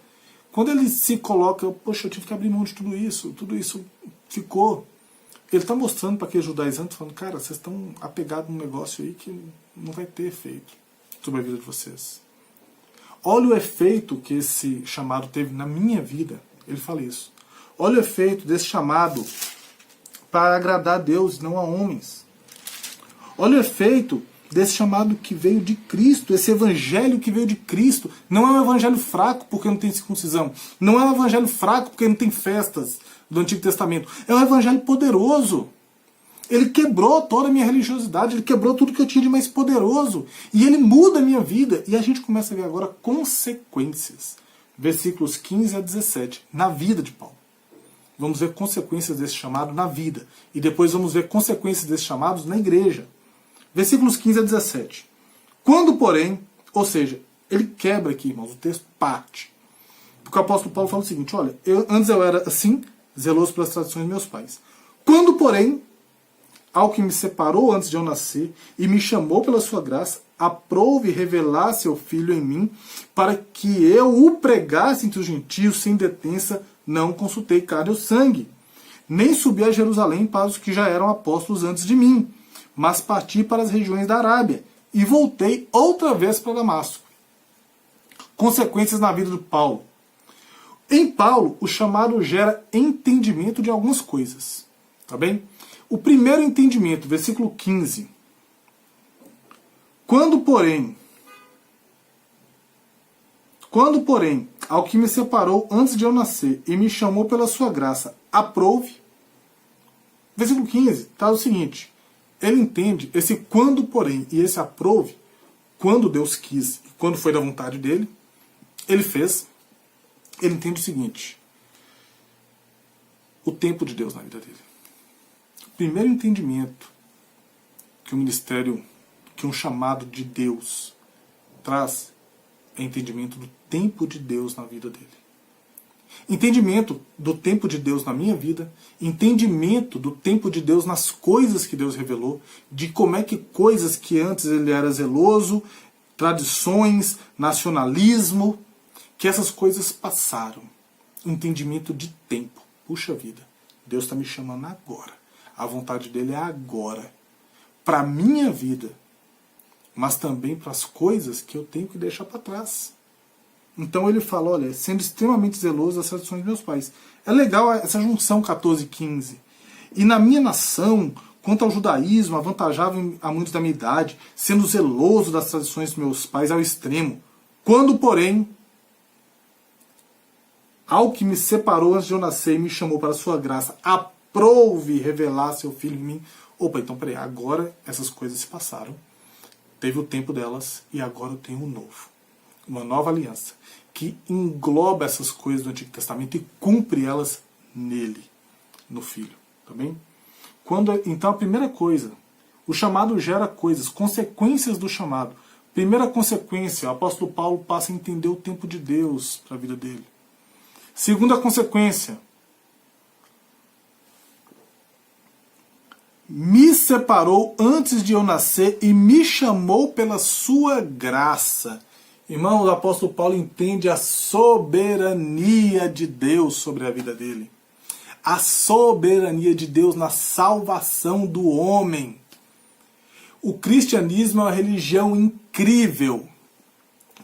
Quando ele se coloca, poxa, eu tive que abrir mão de tudo isso ficou. Ele está mostrando para aqueles judaizantes, falando, cara, vocês estão apegados num negócio aí que não vai ter efeito sobre a vida de vocês. Olha o efeito que esse chamado teve na minha vida. Ele fala isso. Olha o efeito desse chamado para agradar a Deus, não a homens. Olha o efeito desse chamado que veio de Cristo, esse evangelho que veio de Cristo. Não é um evangelho fraco porque não tem circuncisão. Não é um evangelho fraco porque não tem festas do Antigo Testamento. É um evangelho poderoso. Ele quebrou toda a minha religiosidade, ele quebrou tudo que eu tinha de mais poderoso. E ele muda a minha vida. E a gente começa a ver agora consequências. Versículos 15 a 17, na vida de Paulo. Vamos ver consequências desse chamado na vida. E depois vamos ver consequências desses chamados na igreja. Versículos 15 a 17. Quando, porém, ou seja, ele quebra aqui, irmãos, o texto parte. Porque o apóstolo Paulo fala o seguinte, olha, antes eu era assim, zeloso pelas tradições de meus pais. Quando, porém, ao que me separou antes de eu nascer e me chamou pela sua graça, aprouve revelar seu Filho em mim, para que eu o pregasse entre os gentios sem detença, não consultei carne ou sangue, nem subi a Jerusalém para os que já eram apóstolos antes de mim, mas parti para as regiões da Arábia e voltei outra vez para Damasco. Consequências na vida de Paulo. Em Paulo, o chamado gera entendimento de algumas coisas. Tá bem? O primeiro entendimento, versículo 15. Quando, porém, ao que me separou antes de eu nascer e me chamou pela sua graça, aprouve. Versículo 15, está o seguinte. Ele entende esse quando, porém, e esse aprouve, quando Deus quis e quando foi da vontade dele, ele fez. Ele entende o seguinte. O tempo de Deus na vida dele. O primeiro entendimento que o ministério, que um chamado de Deus traz, é entendimento do tempo de Deus na vida dele. Entendimento do tempo de Deus na minha vida, entendimento do tempo de Deus nas coisas que Deus revelou, de como é que coisas que antes ele era zeloso, tradições, nacionalismo, que essas coisas passaram. Entendimento de tempo. Puxa vida, Deus está me chamando agora. A vontade dele é agora. Para a minha vida, mas também para as coisas que eu tenho que deixar para trás. Então ele fala, olha, sendo extremamente zeloso das tradições dos meus pais. É legal essa junção 14 e 15. E na minha nação, quanto ao judaísmo, avantajava a muitos da minha idade, sendo zeloso das tradições dos meus pais ao extremo. Quando, porém, ao que me separou antes de eu nascer e me chamou para a sua graça, aprouve revelar seu Filho em mim. Opa, então peraí, agora essas coisas se passaram. Teve o tempo delas e agora eu tenho um novo. Uma nova aliança que engloba essas coisas do Antigo Testamento e cumpre elas nele, no Filho. Tá bem? Então a primeira coisa, o chamado gera coisas, consequências do chamado. Primeira consequência, o apóstolo Paulo passa a entender o tempo de Deus para a vida dele. Segunda consequência, me separou antes de eu nascer e me chamou pela sua graça. Irmão, o apóstolo Paulo entende a soberania de Deus sobre a vida dele. A soberania de Deus na salvação do homem. O cristianismo é uma religião incrível,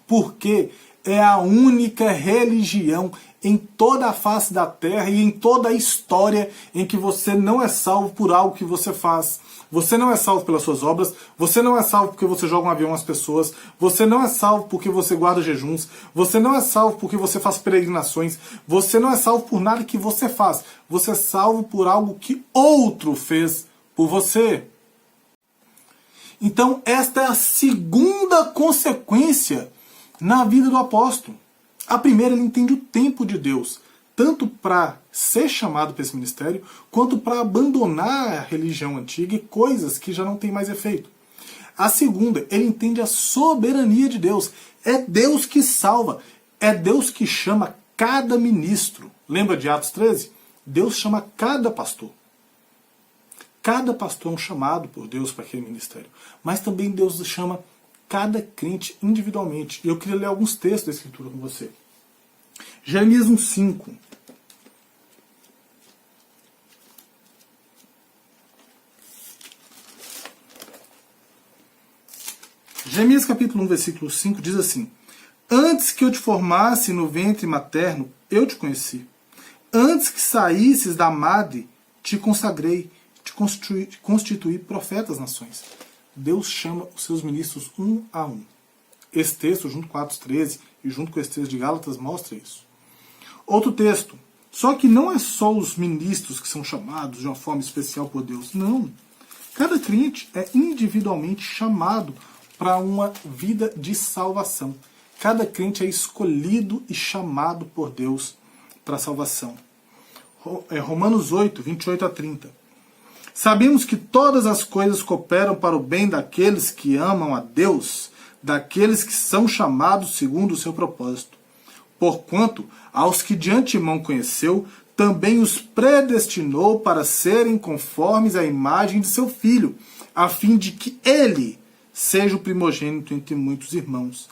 porque é a única religião em toda a face da terra e em toda a história em que você não é salvo por algo que você faz. Você não é salvo pelas suas obras, você não é salvo porque você joga um avião às pessoas, você não é salvo porque você guarda jejuns, você não é salvo porque você faz peregrinações, você não é salvo por nada que você faz. Você é salvo por algo que outro fez por você. Então esta é a segunda consequência na vida do apóstolo. A primeira, ele entende o tempo de Deus. tanto para ser chamado para esse ministério, quanto para abandonar a religião antiga e coisas que já não têm mais efeito. A segunda, ele entende a soberania de Deus. É Deus que salva, é Deus que chama cada ministro. Lembra de Atos 13? Deus chama cada pastor. Cada pastor é um chamado por Deus para aquele ministério. Mas também Deus chama cada crente individualmente. E eu queria ler alguns textos da Escritura com você. Jeremias 1,5. Jeremias capítulo 1, versículo 5 diz assim: Antes que eu te formasse no ventre materno, eu te conheci. Antes que saísses da madre, te consagrei, te constituí profeta às nações. Deus chama os seus ministros um a um. Esse texto, junto com Atos 13 e junto com esse texto de Gálatas, mostra isso. Outro texto. Só que não é só os ministros que são chamados de uma forma especial por Deus. Não. Cada crente é individualmente chamado para uma vida de salvação. Cada crente é escolhido e chamado por Deus para a salvação. Romanos 8, 28 a 30. Sabemos que todas as coisas cooperam para o bem daqueles que amam a Deus, daqueles que são chamados segundo o seu propósito. Porquanto, aos que de antemão conheceu, também os predestinou para serem conformes à imagem de seu Filho, a fim de que ele seja o primogênito entre muitos irmãos.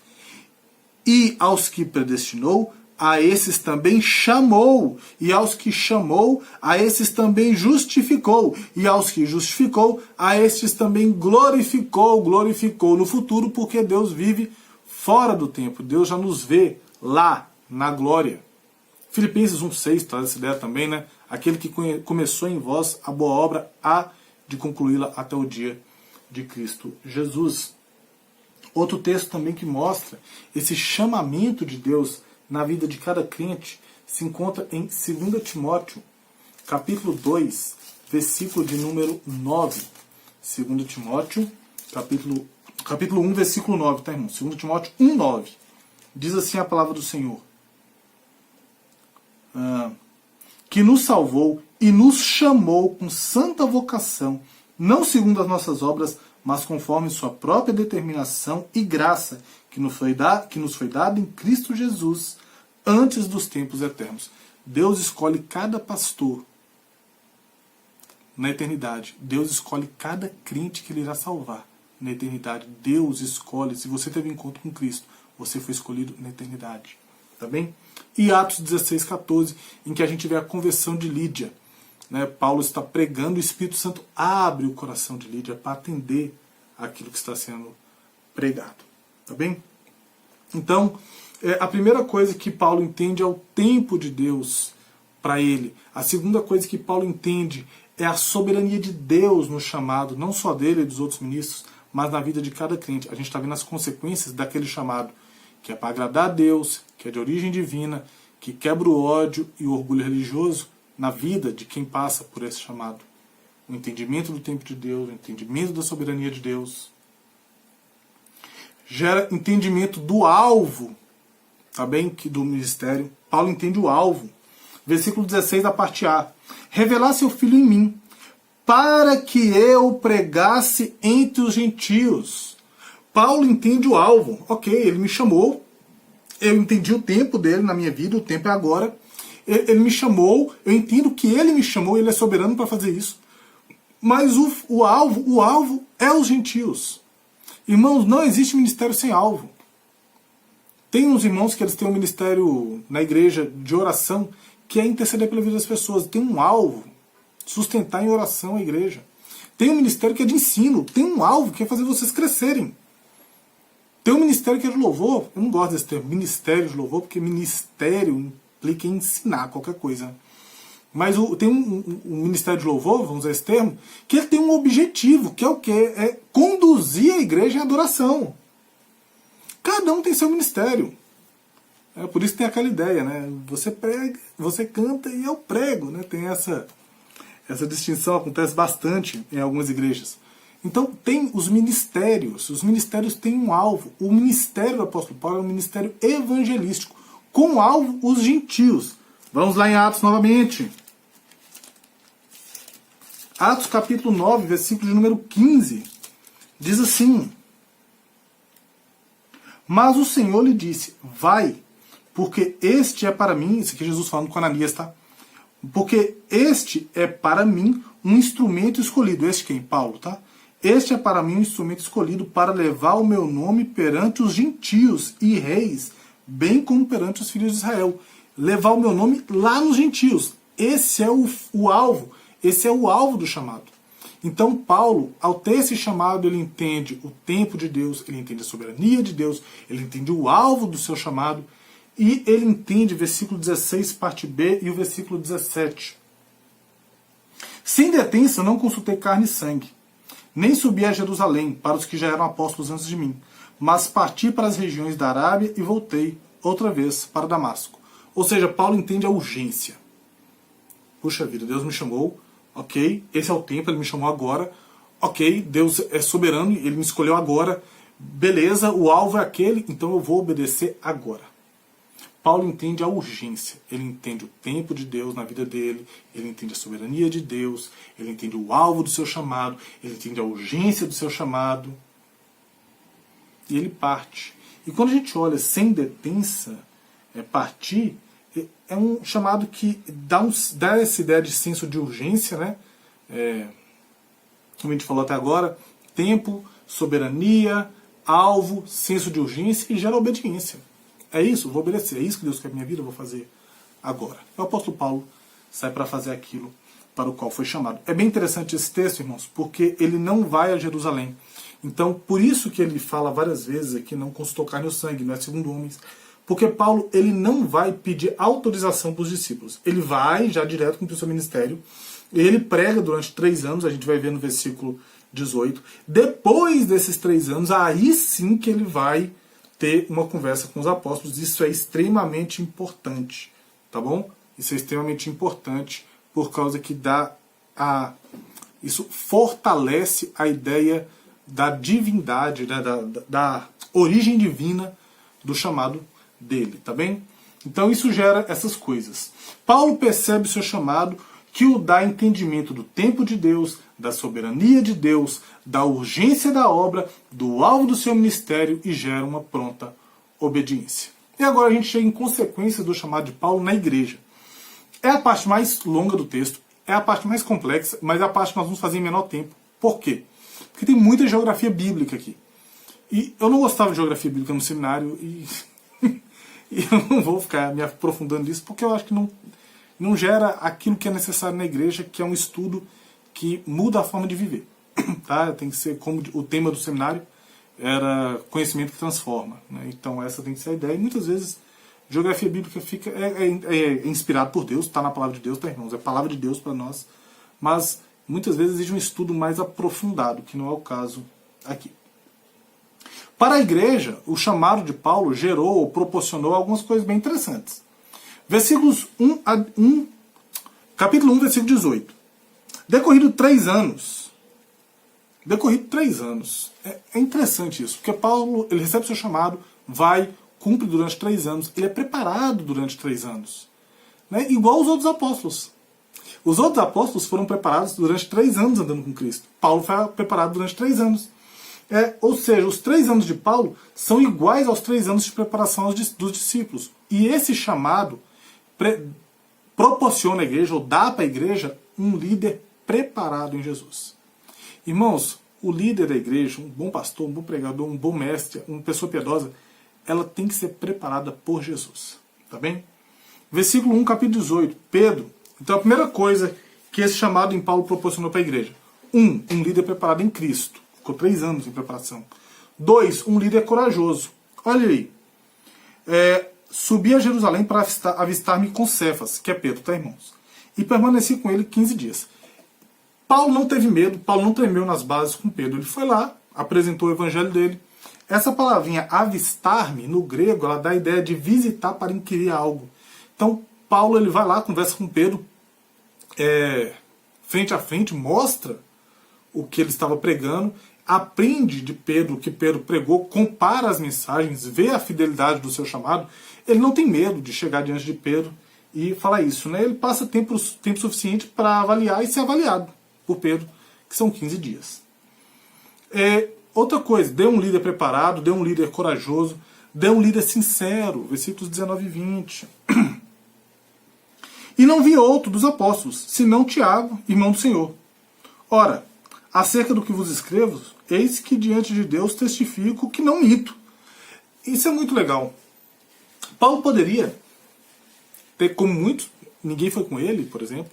E aos que predestinou, a esses também chamou, e aos que chamou, a esses também justificou, e aos que justificou, a estes também glorificou no futuro, porque Deus vive fora do tempo. Deus já nos vê lá, na glória. Filipenses 1,6 traz essa ideia também, né? Aquele que começou em vós a boa obra, há de concluí-la até o dia de Cristo Jesus. Outro texto também que mostra esse chamamento de Deus na vida de cada crente se encontra em 2 Timóteo, capítulo 2, versículo de número 9. 2 Timóteo, capítulo 1, versículo 9, tá, irmão? 2 Timóteo 1, 9. Diz assim a palavra do Senhor: que nos salvou e nos chamou com santa vocação, não segundo as nossas obras, mas conforme sua própria determinação e graça, que nos foi dada em Cristo Jesus, antes dos tempos eternos. Deus escolhe cada pastor na eternidade. Deus escolhe cada crente que ele irá salvar na eternidade. Deus escolhe. Se você teve encontro com Cristo, você foi escolhido na eternidade. Tá bem? E Atos 16, 14, em que a gente vê a conversão de Lídia. Né? Paulo está pregando, o Espírito Santo abre o coração de Lídia para atender aquilo que está sendo pregado. Tá bem? Então, a primeira coisa que Paulo entende é o tempo de Deus para ele. A segunda coisa que Paulo entende é a soberania de Deus no chamado, não só dele e dos outros ministros, mas na vida de cada crente. A gente está vendo as consequências daquele chamado, que é para agradar a Deus, que é de origem divina, que quebra o ódio e o orgulho religioso na vida de quem passa por esse chamado. O entendimento do tempo de Deus, o entendimento da soberania de Deus, gera entendimento do alvo, tá bem? Que do ministério. Paulo entende o alvo. Versículo 16 da parte A. Revelar seu filho em mim, para que eu pregasse entre os gentios. Paulo entende o alvo. Ok, ele me chamou, eu entendi o tempo dele na minha vida, o tempo é agora. Ele me chamou, eu entendo que ele me chamou, ele é soberano para fazer isso. Mas o alvo é os gentios. Irmãos, não existe ministério sem alvo. Tem uns irmãos que eles têm um ministério na igreja de oração, que é interceder pela vida das pessoas. Tem um alvo, sustentar em oração a igreja. Tem um ministério que é de ensino, tem um alvo que é fazer vocês crescerem. Tem um ministério que é de louvor, eu não gosto desse termo, ministério de louvor, porque ministério implica em ensinar qualquer coisa. Mas tem um ministério de louvor, vamos usar esse termo, que ele tem um objetivo, que é o quê? É conduzir a igreja em adoração. Cada um tem seu ministério. É por isso que tem aquela ideia, né? Você prega, você canta e eu prego, né? Tem essa distinção, acontece bastante em algumas igrejas. Então tem os ministérios têm um alvo. O ministério do apóstolo Paulo é um ministério evangelístico, com alvo os gentios. Vamos lá em Atos novamente. Atos capítulo 9, versículo de número 15. Diz assim: mas o Senhor lhe disse, vai, porque este é para mim, isso aqui é Jesus falando com Ananias, tá? Porque este é para mim um instrumento escolhido. Este quem? Paulo, tá? Este é para mim um instrumento escolhido para levar o meu nome perante os gentios e reis, bem como perante os filhos de Israel. Levar o meu nome lá nos gentios. Esse é o alvo. Esse é o alvo do chamado. Então Paulo, ao ter esse chamado, ele entende o tempo de Deus, ele entende a soberania de Deus, ele entende o alvo do seu chamado, e ele entende versículo 16, parte B, e o versículo 17. Sem detença não consultei carne e sangue, nem subi a Jerusalém para os que já eram apóstolos antes de mim, mas parti para as regiões da Arábia e voltei outra vez para Damasco. Ou seja, Paulo entende a urgência. Puxa vida, Deus me chamou, ok, esse é o tempo, ele me chamou agora, ok, Deus é soberano, ele me escolheu agora, beleza, o alvo é aquele, então eu vou obedecer agora. Paulo entende a urgência, ele entende o tempo de Deus na vida dele, ele entende a soberania de Deus, ele entende o alvo do seu chamado, ele entende a urgência do seu chamado, e ele parte. E quando a gente olha sem detença, partir, é um chamado que dá essa ideia de senso de urgência, né? Como a gente falou até agora, tempo, soberania, alvo, senso de urgência e gera obediência. É isso, vou obedecer, é isso que Deus quer na minha vida, eu vou fazer agora. O apóstolo Paulo sai para fazer aquilo para o qual foi chamado. É bem interessante esse texto, irmãos, porque ele não vai a Jerusalém. Então, por isso que ele fala várias vezes aqui, não consultou carne ou sangue, não é segundo homens. Porque Paulo, ele não vai pedir autorização para os discípulos. Ele vai já direto com o seu ministério. Ele prega durante 3 anos, a gente vai ver no versículo 18. Depois desses 3 anos, aí sim que ele vai ter uma conversa com os apóstolos. Isso é extremamente importante, tá bom? Isso é extremamente importante por causa que isso fortalece a ideia da divindade, né, da origem divina do chamado dele, tá bem? Então isso gera essas coisas. Paulo percebe o seu chamado, que o dá entendimento do tempo de Deus, da soberania de Deus, da urgência da obra, do alvo do seu ministério e gera uma pronta obediência. E agora a gente chega em consequência do chamado de Paulo na igreja. É a parte mais longa do texto, é a parte mais complexa, mas é a parte que nós vamos fazer em menor tempo. Por quê? Porque tem muita geografia bíblica aqui. E eu não gostava de geografia bíblica no seminário e eu não vou ficar me aprofundando nisso porque eu acho que não gera aquilo que é necessário na igreja, que é um estudo que muda a forma de viver. Tá? Tem que ser, como o tema do seminário era conhecimento que transforma, né? Então essa tem que ser a ideia. E muitas vezes geografia bíblica é inspirada por Deus, está na palavra de Deus, tá, irmãos? É a palavra de Deus para nós. Mas muitas vezes exige um estudo mais aprofundado, que não é o caso aqui. Para a igreja, o chamado de Paulo gerou ou proporcionou algumas coisas bem interessantes. Versículos 1, capítulo 1, versículo 18. Decorrido 3 anos. É interessante isso, porque Paulo ele recebe o seu chamado, vai, cumpre durante 3 anos, ele é preparado durante 3 anos. Né? Igual os outros apóstolos. Os outros apóstolos foram preparados durante 3 anos andando com Cristo. Paulo foi preparado durante 3 anos. Ou seja, os 3 anos de Paulo são iguais aos 3 anos de preparação dos discípulos. E esse chamado proporciona à igreja, ou dá para a igreja, um líder preparado em Jesus. Irmãos, o líder da igreja, um bom pastor, um bom pregador, um bom mestre, uma pessoa piedosa, ela tem que ser preparada por Jesus. Tá bem? Versículo 1, capítulo 18. Pedro. Então a primeira coisa que esse chamado em Paulo proporcionou para a igreja. 1, um líder preparado em Cristo. Ficou 3 anos em preparação. 2, um líder corajoso. Olha aí. Subi a Jerusalém para avistar-me com Cefas, que é Pedro, tá, irmãos? E permaneci com ele 15 dias. Paulo não teve medo, Paulo não tremeu nas bases com Pedro. Ele foi lá, apresentou o evangelho dele. Essa palavrinha avistar-me, no grego, ela dá a ideia de visitar para inquirir algo. Então, Paulo ele vai lá, conversa com Pedro, frente a frente, mostra o que ele estava pregando, aprende de Pedro o que Pedro pregou, compara as mensagens, vê a fidelidade do seu chamado. Ele não tem medo de chegar diante de Pedro e fala isso, né? Ele passa tempo suficiente para avaliar e ser avaliado por Pedro, que são 15 dias. Outra coisa, dê um líder preparado, dê um líder corajoso, dê um líder sincero, versículos 19 e 20. E não vi outro dos apóstolos, senão Tiago, irmão do Senhor. Ora, acerca do que vos escrevo, eis que diante de Deus testifico que não minto. Isso é muito legal. Paulo poderia ter, como muitos, ninguém foi com ele, por exemplo,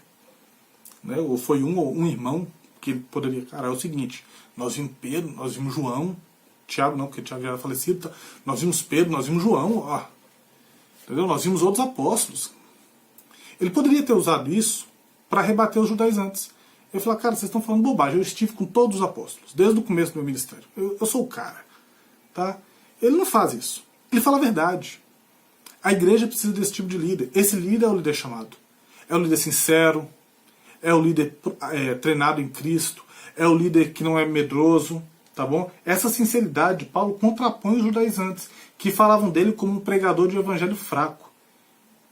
né, ou foi um irmão, que ele poderia, cara, é o seguinte, nós vimos Pedro, nós vimos João, Tiago não, porque Tiago já era falecido, tá? Nós vimos Pedro, nós vimos João, ó, entendeu? Nós vimos outros apóstolos. Ele poderia ter usado isso para rebater os judaizantes. Ele falou, cara, vocês estão falando bobagem, eu estive com todos os apóstolos, desde o começo do meu ministério. Eu sou o cara. Tá? Ele não faz isso. Ele fala a verdade. A igreja precisa desse tipo de líder. Esse líder é o líder chamado. É o líder sincero, é o líder treinado em Cristo, é o líder que não é medroso, tá bom? Essa sinceridade, Paulo contrapõe os judaizantes, que falavam dele como um pregador de evangelho fraco.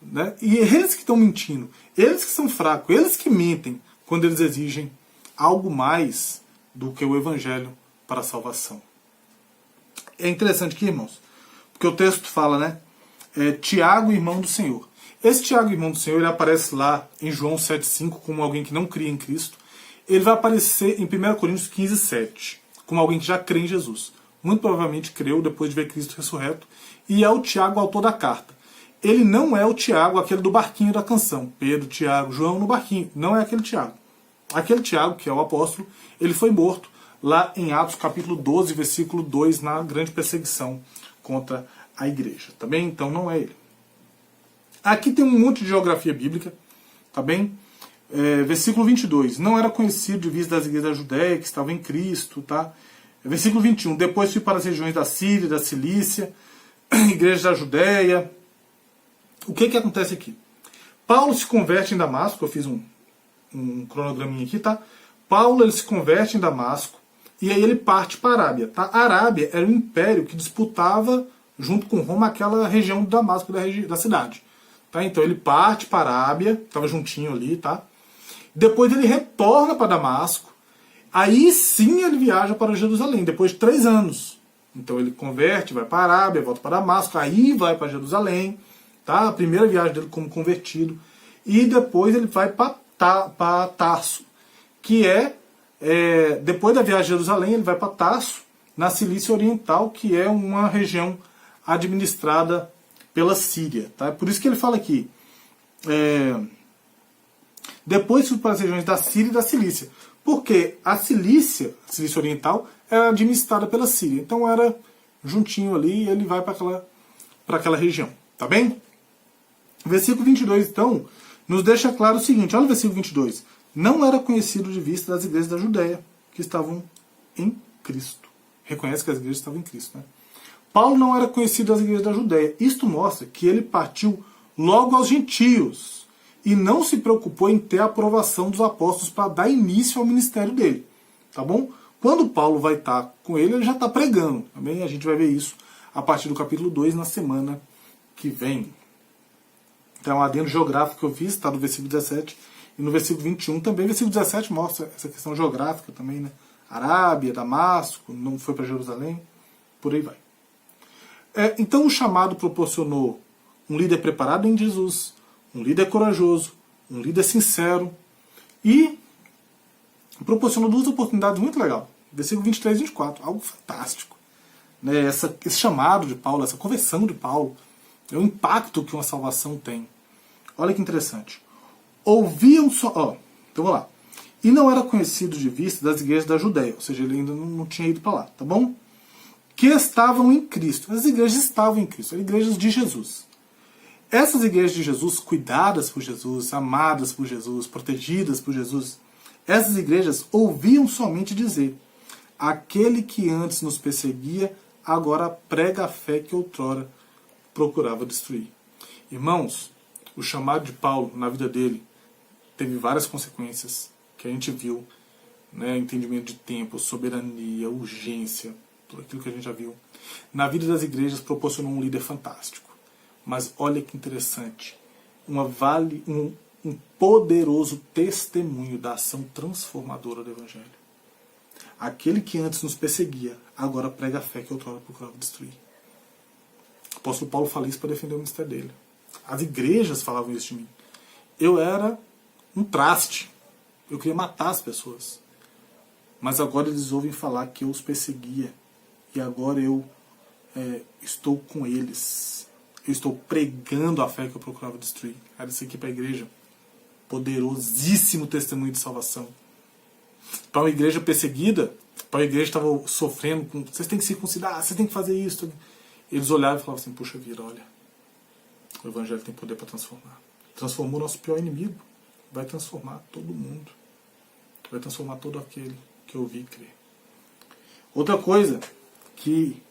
Né? E eles que estão mentindo, eles que são fracos, eles que mentem quando eles exigem algo mais do que o evangelho para a salvação. É interessante aqui, irmãos, porque o texto fala, né? Tiago, irmão do Senhor. Esse Tiago, irmão do Senhor, ele aparece lá em João 7,5 como alguém que não cria em Cristo. Ele vai aparecer em 1 Coríntios 15,7 como alguém que já crê em Jesus. Muito provavelmente creu depois de ver Cristo ressurreto. E é o Tiago, autor da carta. Ele não é o Tiago, aquele do barquinho da canção. Pedro, Tiago, João no barquinho. Não é aquele Tiago. Aquele Tiago, que é o apóstolo, ele foi morto lá em Atos capítulo 12, versículo 2, na grande perseguição contra a igreja. Tá bem? Então não é ele. Aqui tem um monte de geografia bíblica. Tá bem? Versículo 22. Não era conhecido de vista das igrejas da Judéia, que estavam em Cristo. Tá? Versículo 21. Depois fui para as regiões da Síria, da Cilícia, igrejas da Judéia. O que acontece aqui? Paulo se converte em Damasco, eu fiz um cronograminha aqui, tá? Paulo ele se converte em Damasco e aí ele parte para a Arábia, tá? A Arábia era um império que disputava junto com Roma aquela região de Damasco, da cidade. Tá? Então ele parte para a Arábia, estava juntinho ali, tá? Depois ele retorna para Damasco, aí sim ele viaja para Jerusalém, depois de 3 anos. Então ele converte, vai para a Arábia, volta para Damasco, aí vai para Jerusalém. Tá? A primeira viagem dele como convertido. E depois ele vai para Tarso, que depois da viagem a Jerusalém, ele vai para Tarso, na Cilícia Oriental, que é uma região administrada pela Síria. Tá? Por isso que ele fala aqui, depois fui para as regiões da Síria e da Cilícia. Porque a Cilícia Oriental, era administrada pela Síria. Então era juntinho ali e ele vai para aquela região. Tá bem? Versículo 22, então, nos deixa claro o seguinte. Olha o versículo 22. Não era conhecido de vista das igrejas da Judéia, que estavam em Cristo. Reconhece que as igrejas estavam em Cristo. Né? Paulo não era conhecido das igrejas da Judéia. Isto mostra que ele partiu logo aos gentios e não se preocupou em ter a aprovação dos apóstolos para dar início ao ministério dele. Tá bom? Quando Paulo vai estar com ele já está pregando. Também a gente vai ver isso a partir do capítulo 2 na semana que vem. Então, um adendo geográfico que eu fiz, está no versículo 17 e no versículo 21 também. O versículo 17 mostra essa questão geográfica também, né? Arábia, Damasco, não foi para Jerusalém, por aí vai. Então o chamado proporcionou um líder preparado em Jesus, um líder corajoso, um líder sincero e proporcionou 2 oportunidades muito legais. Versículo 23 e 24, algo fantástico. Né? Esse chamado de Paulo, essa conversão de Paulo, é o impacto que uma salvação tem. Olha que interessante. Ouviam só. Então vamos lá. E não era conhecido de vista das igrejas da Judéia, ou seja, ele ainda não tinha ido para lá, tá bom? Que estavam em Cristo. As igrejas estavam em Cristo, eram igrejas de Jesus. Essas igrejas de Jesus, cuidadas por Jesus, amadas por Jesus, protegidas por Jesus, essas igrejas ouviam somente dizer: aquele que antes nos perseguia, agora prega a fé que outrora procurava destruir. Irmãos, o chamado de Paulo na vida dele teve várias consequências que a gente viu, né? Entendimento de tempo, soberania, urgência, tudo aquilo que a gente já viu. Na vida das igrejas proporcionou um líder fantástico. Mas olha que interessante, um poderoso testemunho da ação transformadora do Evangelho. Aquele que antes nos perseguia, agora prega a fé que outrora procurava destruir. O apóstolo Paulo fala isso para defender o ministério dele. As igrejas falavam isso de mim. Eu era um traste. Eu queria matar as pessoas. Mas agora eles ouvem falar que eu os perseguia. E agora eu estou com eles. Eu estou pregando a fé que eu procurava destruir. Era isso aqui para a igreja. Poderosíssimo testemunho de salvação. Para uma igreja perseguida, para a igreja que estava sofrendo com, vocês têm que circuncidar, vocês têm que fazer isso. Eles olhavam e falavam assim, puxa vida, olha, o Evangelho tem poder para transformar. Transformou o nosso pior inimigo. Vai transformar todo mundo. Vai transformar todo aquele que ouvir e crer. Outra coisa que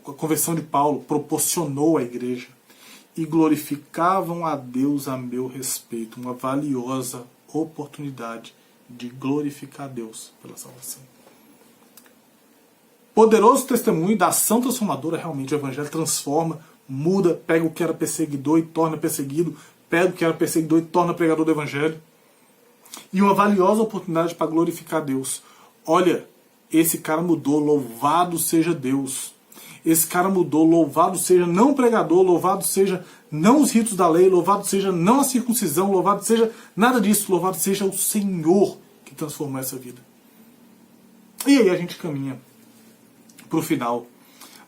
a conversão de Paulo proporcionou à igreja, e glorificavam a Deus a meu respeito. Uma valiosa oportunidade de glorificar a Deus pela salvação. Poderoso testemunho da ação transformadora. Realmente o Evangelho transforma, muda, pega o que era perseguidor e torna perseguido, pega o que era perseguidor e torna pregador do Evangelho. E uma valiosa oportunidade para glorificar a Deus. Olha, esse cara mudou, louvado seja Deus. Esse cara mudou, louvado seja não o pregador, louvado seja não os ritos da lei, louvado seja não a circuncisão, louvado seja nada disso, louvado seja o Senhor que transformou essa vida. E aí a gente caminha para o final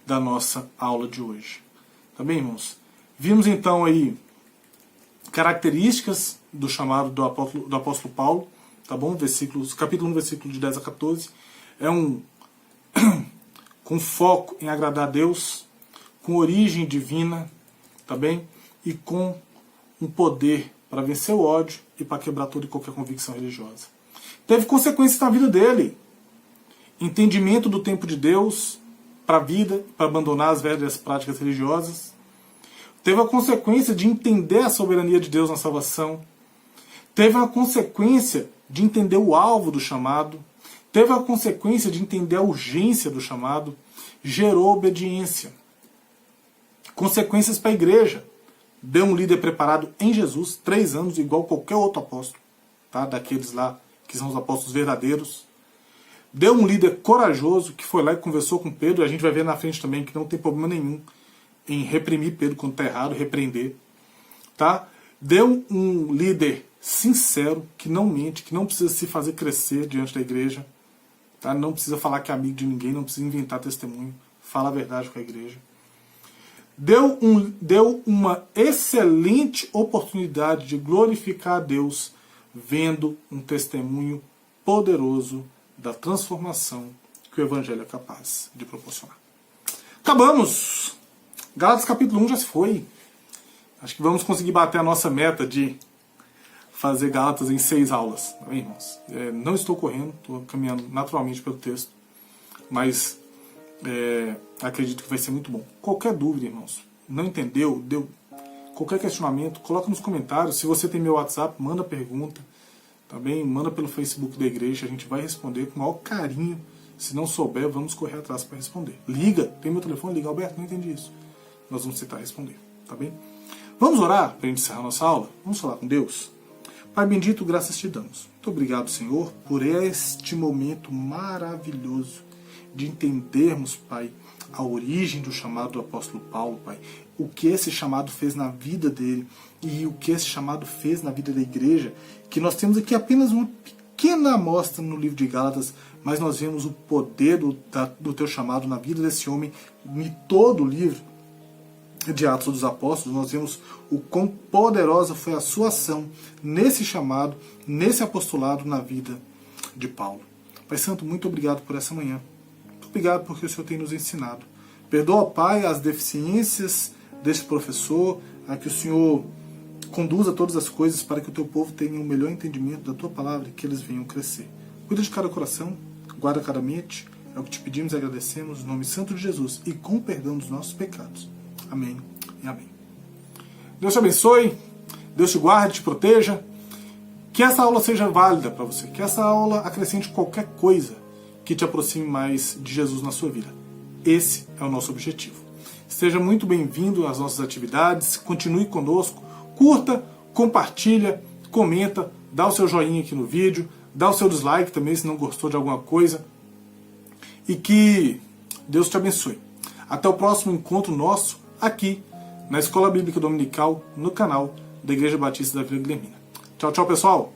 da nossa aula de hoje. Tá bem, irmãos? Vimos então aí características do chamado do apóstolo Paulo, tá bom? Capítulo 1, versículo de 10 a 14. É com foco em agradar a Deus, com origem divina, tá bem? E com um poder para vencer o ódio e para quebrar toda e qualquer convicção religiosa. Teve consequências na vida dele. Entendimento do tempo de Deus para a vida, para abandonar as velhas práticas religiosas. Teve a consequência de entender a soberania de Deus na salvação. Teve a consequência de entender o alvo do chamado. Teve a consequência de entender a urgência do chamado. Gerou obediência. Consequências para a igreja. Deu um líder preparado em Jesus, 3 anos, igual qualquer outro apóstolo, tá? Daqueles lá que são os apóstolos verdadeiros. Deu um líder corajoso que foi lá e conversou com Pedro. A gente vai ver na frente também que não tem problema nenhum em reprimir Pedro quando está errado, repreender. Tá? Deu um líder sincero, que não mente, que não precisa se fazer crescer diante da igreja. Tá? Não precisa falar que é amigo de ninguém, não precisa inventar testemunho. Fala a verdade com a igreja. Deu uma excelente oportunidade de glorificar a Deus vendo um testemunho poderoso da transformação que o Evangelho é capaz de proporcionar. Acabamos! Gálatas capítulo 1 já se foi. Acho que vamos conseguir bater a nossa meta de fazer Gálatas em 6 aulas. Tá bem, irmãos? Não estou correndo, estou caminhando naturalmente pelo texto, mas acredito que vai ser muito bom. Qualquer dúvida, irmãos, não entendeu, deu qualquer questionamento, coloca nos comentários. Se você tem meu WhatsApp, manda pergunta. Tá bem? Manda pelo Facebook da igreja, a gente vai responder com o maior carinho. Se não souber, vamos correr atrás para responder. Liga, tem meu telefone, liga, Alberto, não entendi isso. Nós vamos tentar responder, tá bem? Vamos orar para encerrar nossa aula? Vamos falar com Deus? Pai bendito, graças te damos. Muito obrigado, Senhor, por este momento maravilhoso de entendermos, Pai, a origem do chamado do apóstolo Paulo, Pai. O que esse chamado fez na vida dele e o que esse chamado fez na vida da igreja, que nós temos aqui apenas uma pequena amostra no livro de Gálatas, mas nós vemos o poder do teu chamado na vida desse homem em todo o livro de Atos dos Apóstolos. Nós vemos o quão poderosa foi a sua ação nesse chamado, nesse apostolado na vida de Paulo. Pai Santo, muito obrigado por essa manhã. Muito obrigado porque o Senhor tem nos ensinado. Perdoa, Pai, as deficiências desse professor, a que o Senhor conduza todas as coisas para que o teu povo tenha um melhor entendimento da tua palavra e que eles venham crescer. Cuida de cada coração, guarda cada mente. É o que te pedimos e agradecemos no nome santo de Jesus e com o perdão dos nossos pecados. Amém e amém. Deus te abençoe, Deus te guarde, te proteja. Que essa aula seja válida para você, que essa aula acrescente qualquer coisa que te aproxime mais de Jesus na sua vida. Esse é o nosso objetivo. Seja muito bem-vindo às nossas atividades, continue conosco. Curta, compartilha, comenta, dá o seu joinha aqui no vídeo, dá o seu dislike também se não gostou de alguma coisa. E que Deus te abençoe. Até o próximo encontro nosso aqui na Escola Bíblica Dominical, no canal da Igreja Batista da Vila Guilhermina. Tchau, tchau, pessoal!